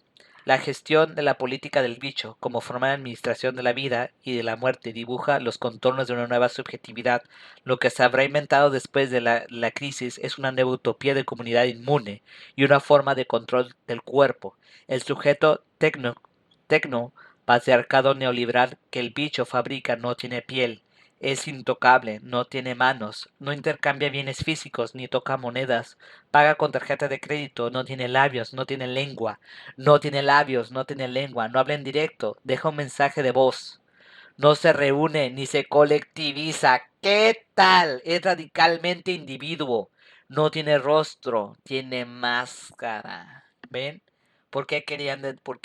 La gestión de la política del bicho como forma de administración de la vida y de la muerte dibuja los contornos de una nueva subjetividad. Lo que se habrá inventado después de la crisis es una nueva utopía de comunidad inmune y una forma de control del cuerpo. El sujeto tecno patriarcado neoliberal que el bicho fabrica no tiene piel, es intocable, no tiene manos, no intercambia bienes físicos ni toca monedas, paga con tarjeta de crédito, no tiene labios, no tiene lengua, no tiene labios, no tiene lengua, no habla en directo, deja un mensaje de voz, no se reúne ni se colectiviza. ¿Qué tal? Es radicalmente individuo, no tiene rostro, tiene máscara. ¿Ven? ¿Por qué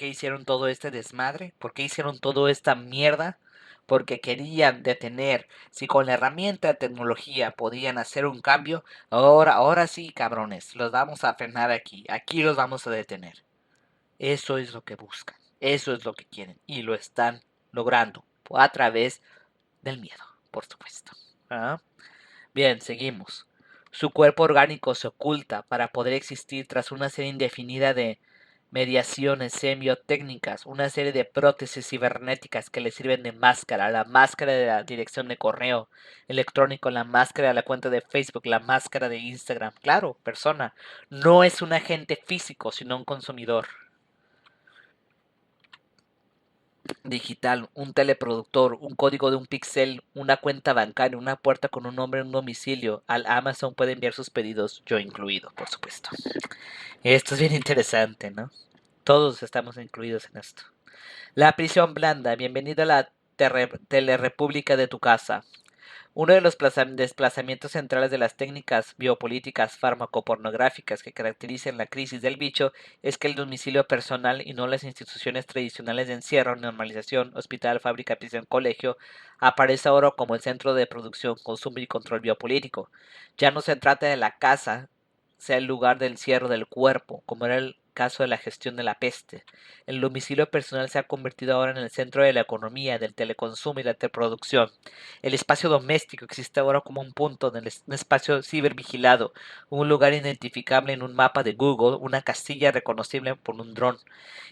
hicieron todo este desmadre? ¿Por qué hicieron toda esta mierda? Porque querían detener. Si con la herramienta de tecnología podían hacer un cambio, ahora sí, cabrones, los vamos a frenar aquí. Aquí los vamos a detener. Eso es lo que buscan, eso es lo que quieren y lo están logrando a través del miedo, por supuesto. ¿Ah? Bien, seguimos. Su cuerpo orgánico se oculta para poder existir tras una serie indefinida de mediaciones semiotécnicas, una serie de prótesis cibernéticas que le sirven de máscara, la máscara de la dirección de correo electrónico, la máscara de la cuenta de Facebook, la máscara de Instagram. Claro, persona, no es un agente físico, sino un consumidor digital, un teleproductor, un código de un píxel, una cuenta bancaria, una puerta con un nombre, un domicilio. Al Amazon puede enviar sus pedidos, yo incluido, por supuesto. Esto es bien interesante, ¿no? Todos estamos incluidos en esto. La prisión blanda, bienvenido a la telerepública de tu casa. Uno de los desplazamientos centrales de las técnicas biopolíticas farmacopornográficas que caracterizan la crisis del bicho es que el domicilio personal y no las instituciones tradicionales de encierro, normalización, hospital, fábrica, prisión, colegio, aparece ahora como el centro de producción, consumo y control biopolítico. Ya no se trata de la casa, sea el lugar del encierro del cuerpo, como era el caso de la gestión de la peste. El domicilio personal se ha convertido ahora en el centro de la economía, del teleconsumo y la teleproducción. El espacio doméstico existe ahora como un punto un espacio cibervigilado, un lugar identificable en un mapa de Google, una casilla reconocible por un dron.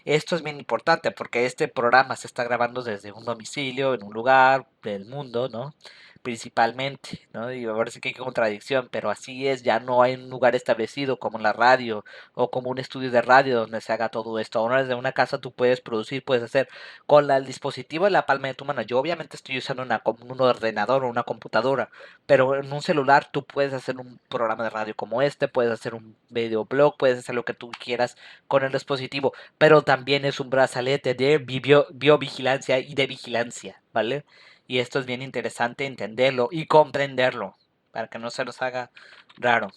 Esto es bien importante porque este programa se está grabando desde un domicilio, en un lugar del mundo, ¿no? Principalmente, ¿no? Y ahora sí que hay contradicción, pero así es, ya no hay un lugar establecido como la radio o como un estudio de radio donde se haga todo esto. Ahora desde una casa tú puedes producir, puedes hacer con el dispositivo en la palma de tu mano. Yo obviamente estoy usando un ordenador o una computadora, pero en un celular tú puedes hacer un programa de radio como este, puedes hacer un videoblog, puedes hacer lo que tú quieras con el dispositivo, pero también es un brazalete de biovigilancia y de vigilancia, ¿vale? Y esto es bien interesante entenderlo y comprenderlo, para que no se nos haga raro.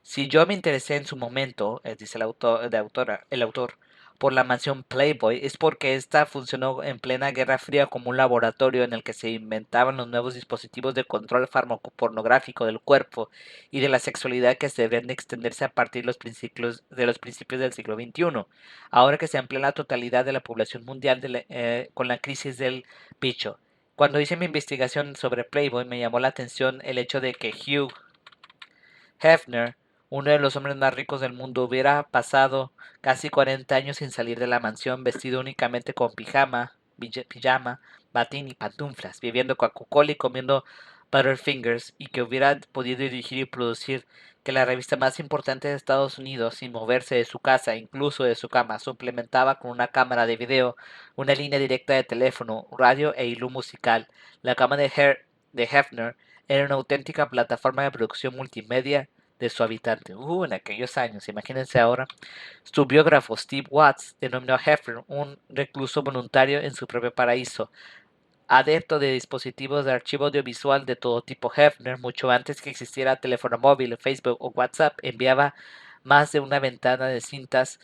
Si yo me interesé en su momento, dice el autor, por la mansión Playboy, es porque esta funcionó en plena Guerra Fría como un laboratorio en el que se inventaban los nuevos dispositivos de control farmacopornográfico del cuerpo y de la sexualidad que se deben de extenderse a partir de los principios del siglo XXI. Ahora que se amplía la totalidad de la población mundial con la crisis del bicho. Cuando hice mi investigación sobre Playboy me llamó la atención el hecho de que Hugh Hefner, uno de los hombres más ricos del mundo, hubiera pasado casi 40 años sin salir de la mansión, vestido únicamente con pijama, batín y pantuflas, bebiendo Coca-Cola y comiendo Butterfingers, y que hubiera podido dirigir y producir que la revista más importante de Estados Unidos, sin moverse de su casa, incluso de su cama, suplementaba con una cámara de video, una línea directa de teléfono, radio e hilo musical. La cama de Hefner era una auténtica plataforma de producción multimedia de su habitante. En aquellos años, imagínense ahora. Su biógrafo Steve Watts denominó a Hefner un recluso voluntario en su propio paraíso. Adepto de dispositivos de archivo audiovisual de todo tipo, Hefner, mucho antes que existiera teléfono móvil, Facebook o WhatsApp, enviaba más de una ventana de cintas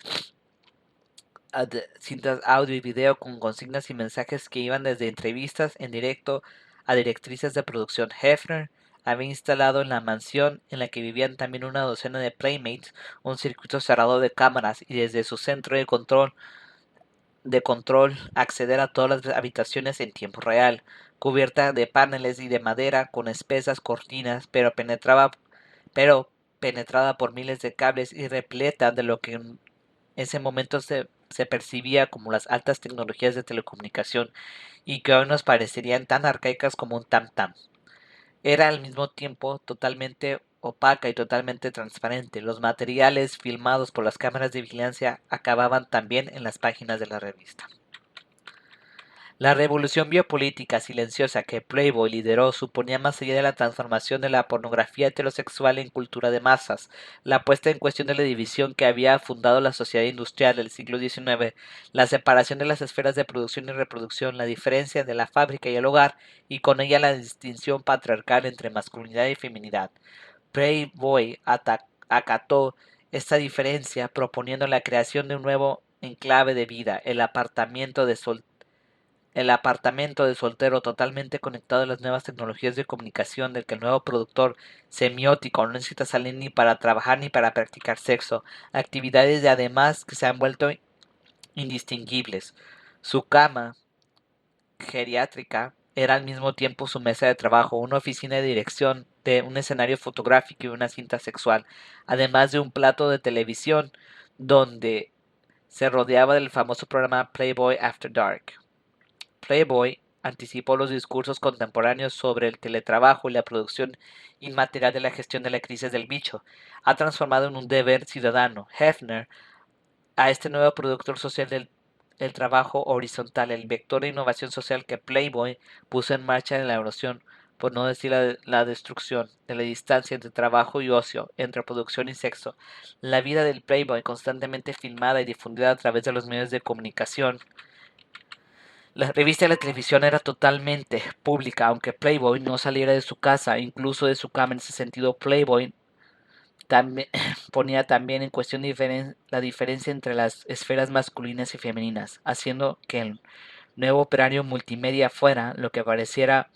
audio y video con consignas y mensajes que iban desde entrevistas en directo a directrices de producción. Hefner había instalado en la mansión en la que vivían también una docena de Playmates un circuito cerrado de cámaras y desde su centro de control acceder a todas las habitaciones en tiempo real. cubierta de paneles y de madera con espesas cortinas, pero penetrada por miles de cables y repleta de lo que en ese momento se percibía como las altas tecnologías de telecomunicación y que hoy nos parecerían tan arcaicas como un tam-tam. Era al mismo tiempo totalmente opaca y totalmente transparente. Los materiales filmados por las cámaras de vigilancia acababan también en las páginas de la revista. La revolución biopolítica silenciosa que Playboy lideró suponía, más allá de la transformación de la pornografía heterosexual en cultura de masas, la puesta en cuestión de la división que había fundado la sociedad industrial del siglo XIX, la separación de las esferas de producción y reproducción, la diferencia de la fábrica y el hogar, y con ella la distinción patriarcal entre masculinidad y feminidad. Playboy acató esta diferencia proponiendo la creación de un nuevo enclave de vida, el apartamento de soltero totalmente conectado a las nuevas tecnologías de comunicación, del que el nuevo productor semiótico no necesita salir ni para trabajar ni para practicar sexo, actividades de además que se han vuelto indistinguibles. Su cama geriátrica era al mismo tiempo su mesa de trabajo, una oficina de dirección, de un escenario fotográfico y una cinta sexual, además de un plato de televisión donde se rodeaba del famoso programa Playboy After Dark. Playboy anticipó los discursos contemporáneos sobre el teletrabajo y la producción inmaterial de la gestión de la crisis del bicho. Ha transformado en un deber ciudadano. Hefner a este nuevo productor social del trabajo horizontal, el vector de innovación social que Playboy puso en marcha en la erosión, por no decir la destrucción, de la distancia entre trabajo y ocio, entre producción y sexo. La vida del Playboy, constantemente filmada y difundida a través de los medios de comunicación. La revista de la televisión era totalmente pública, aunque Playboy no saliera de su casa, incluso de su cama. En ese sentido, Playboy también, ponía también en cuestión la diferencia entre las esferas masculinas y femeninas, haciendo que el nuevo operario multimedia fuera lo que pareciera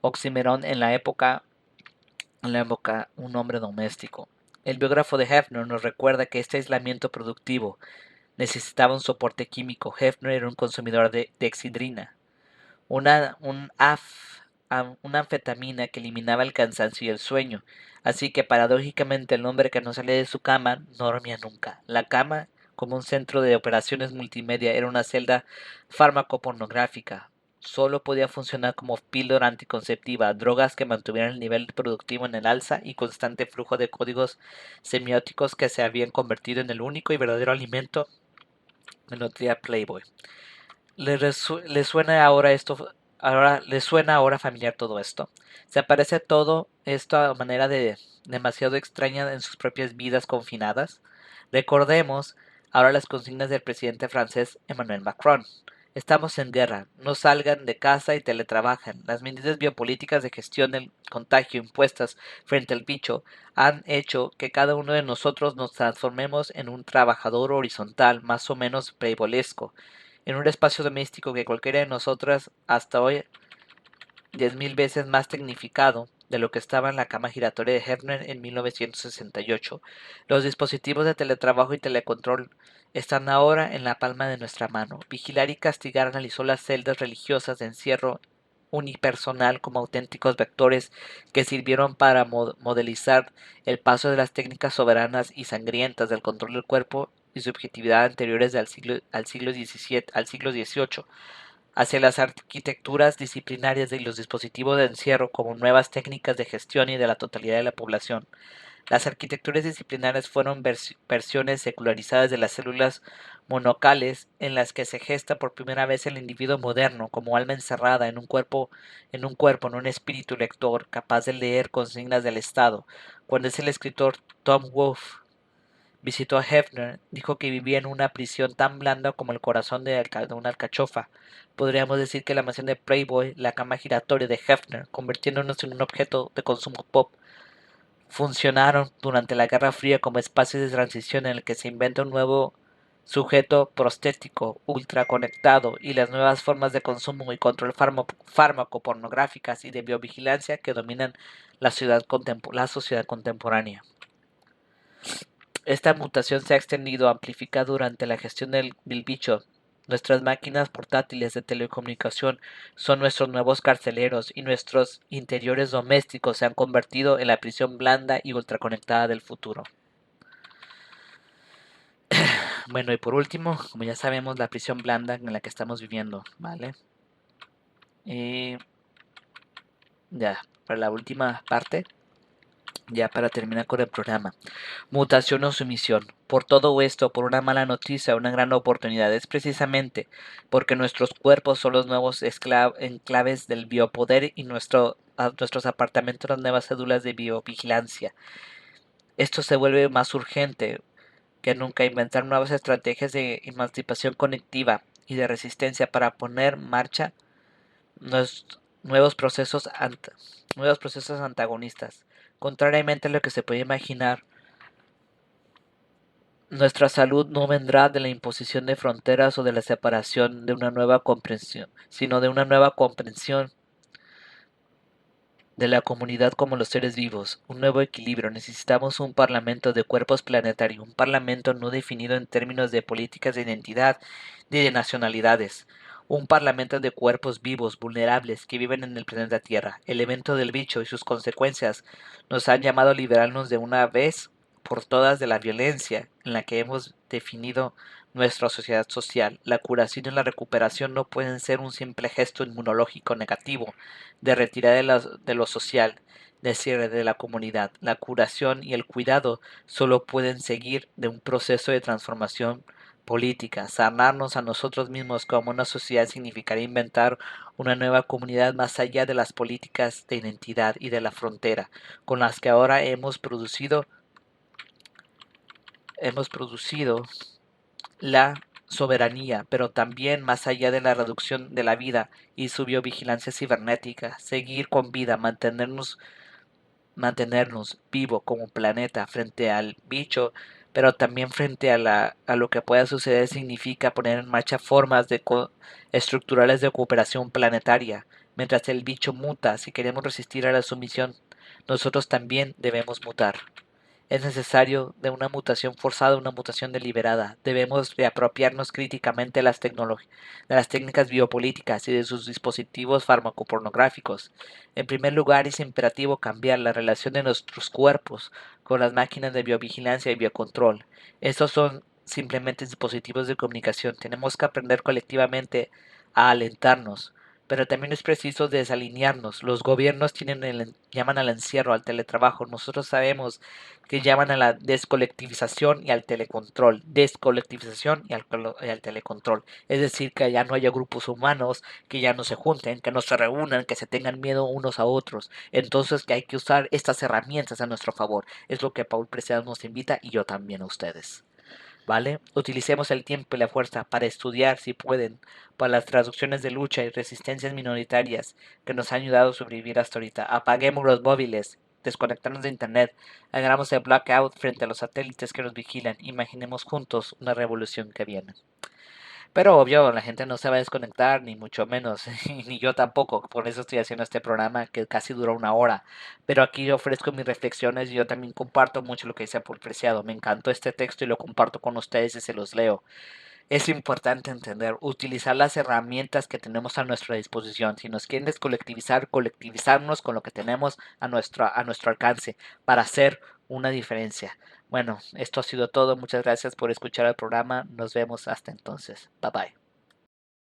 oxímoron en la época un hombre doméstico. El biógrafo de Hefner nos recuerda que este aislamiento productivo necesitaba un soporte químico. Hefner era un consumidor de dexidrina, una, un af, una anfetamina que eliminaba el cansancio y el sueño. Así que paradójicamente el hombre que no salía de su cama no dormía nunca. La cama, como un centro de operaciones multimedia, era una celda fármaco-pornográfica. Solo podía funcionar como píldora anticonceptiva, drogas que mantuvieran el nivel productivo en el alza y constante flujo de códigos semióticos que se habían convertido en el único y verdadero alimento de nutría Playboy. ¿Le suena ahora esto? Ahora le suena ahora familiar todo esto. Se aparece todo esto a manera de demasiado extraña en sus propias vidas confinadas. Recordemos ahora las consignas del presidente francés Emmanuel Macron. Estamos en guerra, no salgan de casa y teletrabajen. Las medidas biopolíticas de gestión del contagio impuestas frente al bicho han hecho que cada uno de nosotros nos transformemos en un trabajador horizontal más o menos playbolesco, en un espacio doméstico que cualquiera de nosotras hasta hoy 10.000 veces más tecnificado de lo que estaba en la cama giratoria de Hefner en 1968. Los dispositivos de teletrabajo y telecontrol están ahora en la palma de nuestra mano. Vigilar y castigar analizó las celdas religiosas de encierro unipersonal como auténticos vectores que sirvieron para modelizar el paso de las técnicas soberanas y sangrientas del control del cuerpo y subjetividad anteriores al siglo XVIII hacia las arquitecturas disciplinarias de los dispositivos de encierro como nuevas técnicas de gestión y de la totalidad de la población. Las arquitecturas disciplinarias fueron versiones secularizadas de las células monocales en las que se gesta por primera vez el individuo moderno como alma encerrada en un espíritu lector capaz de leer consignas del Estado. Cuando es el escritor Tom Wolfe visitó a Hefner, dijo que vivía en una prisión tan blanda como el corazón de una alcachofa. Podríamos decir que la mansión de Playboy, la cama giratoria de Hefner, convirtiéndonos en un objeto de consumo pop, funcionaron durante la Guerra Fría como espacios de transición en el que se inventa un nuevo sujeto prostético, ultraconectado, y las nuevas formas de consumo y control fármaco pornográficas y de biovigilancia que dominan la sociedad contemporánea. Esta mutación se ha extendido amplificada durante la gestión del bicho Nuestras máquinas portátiles de telecomunicación son nuestros nuevos carceleros y nuestros interiores domésticos se han convertido en la prisión blanda y ultraconectada del futuro. Bueno, y por último, como ya sabemos, la prisión blanda en la que estamos viviendo, ¿vale? Y ya, para la última parte, ya para terminar con el programa. Mutación o sumisión. Por todo esto, por una mala noticia, una gran oportunidad. Es precisamente porque nuestros cuerpos son los nuevos enclaves del biopoder y nuestros apartamentos las nuevas cédulas de biovigilancia. Esto se vuelve más urgente que nunca inventar nuevas estrategias de emancipación conectiva y de resistencia para poner en marcha nuevos procesos, nuevos procesos antagonistas. Contrariamente a lo que se puede imaginar, nuestra salud no vendrá de la imposición de fronteras o de la separación de una nueva comprensión, sino de una nueva comprensión de la comunidad como los seres vivos, un nuevo equilibrio. Necesitamos un parlamento de cuerpos planetario, un parlamento no definido en términos de políticas de identidad ni de nacionalidades, un parlamento de cuerpos vivos, vulnerables, que viven en el planeta Tierra. El evento del bicho y sus consecuencias nos han llamado a liberarnos de una vez por todas de la violencia en la que hemos definido nuestra sociedad social. La curación y la recuperación no pueden ser un simple gesto inmunológico negativo de retirada de lo social, de cierre de la comunidad. La curación y el cuidado solo pueden seguir de un proceso de transformación política. Sanarnos a nosotros mismos como una sociedad significaría inventar una nueva comunidad más allá de las políticas de identidad y de la frontera con las que ahora hemos producido la soberanía, pero también más allá de la reducción de la vida y su biovigilancia cibernética, seguir con vida, mantenernos vivo como planeta frente al bicho, pero también frente a lo que pueda suceder significa poner en marcha formas estructurales de cooperación planetaria. Mientras el bicho muta, si queremos resistir a la sumisión, nosotros también debemos mutar. Es necesario de una mutación forzada, una mutación deliberada. Debemos reapropiarnos críticamente de las técnicas biopolíticas y de sus dispositivos farmacopornográficos. En primer lugar, es imperativo cambiar la relación de nuestros cuerpos con las máquinas de biovigilancia y biocontrol. Estos son simplemente dispositivos de comunicación. Tenemos que aprender colectivamente a alentarnos, pero también es preciso desalinearnos. Los gobiernos llaman al encierro, al teletrabajo. Nosotros sabemos que llaman a la descolectivización y al telecontrol. Descolectivización y al telecontrol. Es decir, que ya no haya grupos humanos, que ya no se junten, que no se reúnan, que se tengan miedo unos a otros. Entonces que hay que usar estas herramientas a nuestro favor. Es lo que Paul Preciado nos invita y yo también a ustedes. ¿Vale? Utilicemos el tiempo y la fuerza para estudiar, si pueden, para las traducciones de lucha y resistencias minoritarias que nos han ayudado a sobrevivir hasta ahorita. Apaguemos los móviles, desconectarnos de internet, hagamos el blackout frente a los satélites que nos vigilan. Imaginemos juntos una revolución que viene. Pero obvio, la gente no se va a desconectar, ni mucho menos, ni yo tampoco. Por eso estoy haciendo este programa que casi dura una hora. Pero aquí yo ofrezco mis reflexiones y yo también comparto mucho lo que dice Paul Preciado. Me encantó este texto y lo comparto con ustedes y se los leo. Es importante entender, utilizar las herramientas que tenemos a nuestra disposición. Si nos quieren descolectivizar, colectivizarnos con lo que tenemos a nuestro alcance para hacer una diferencia. Bueno, esto ha sido todo. Muchas gracias por escuchar el programa. Nos vemos hasta entonces. Bye bye.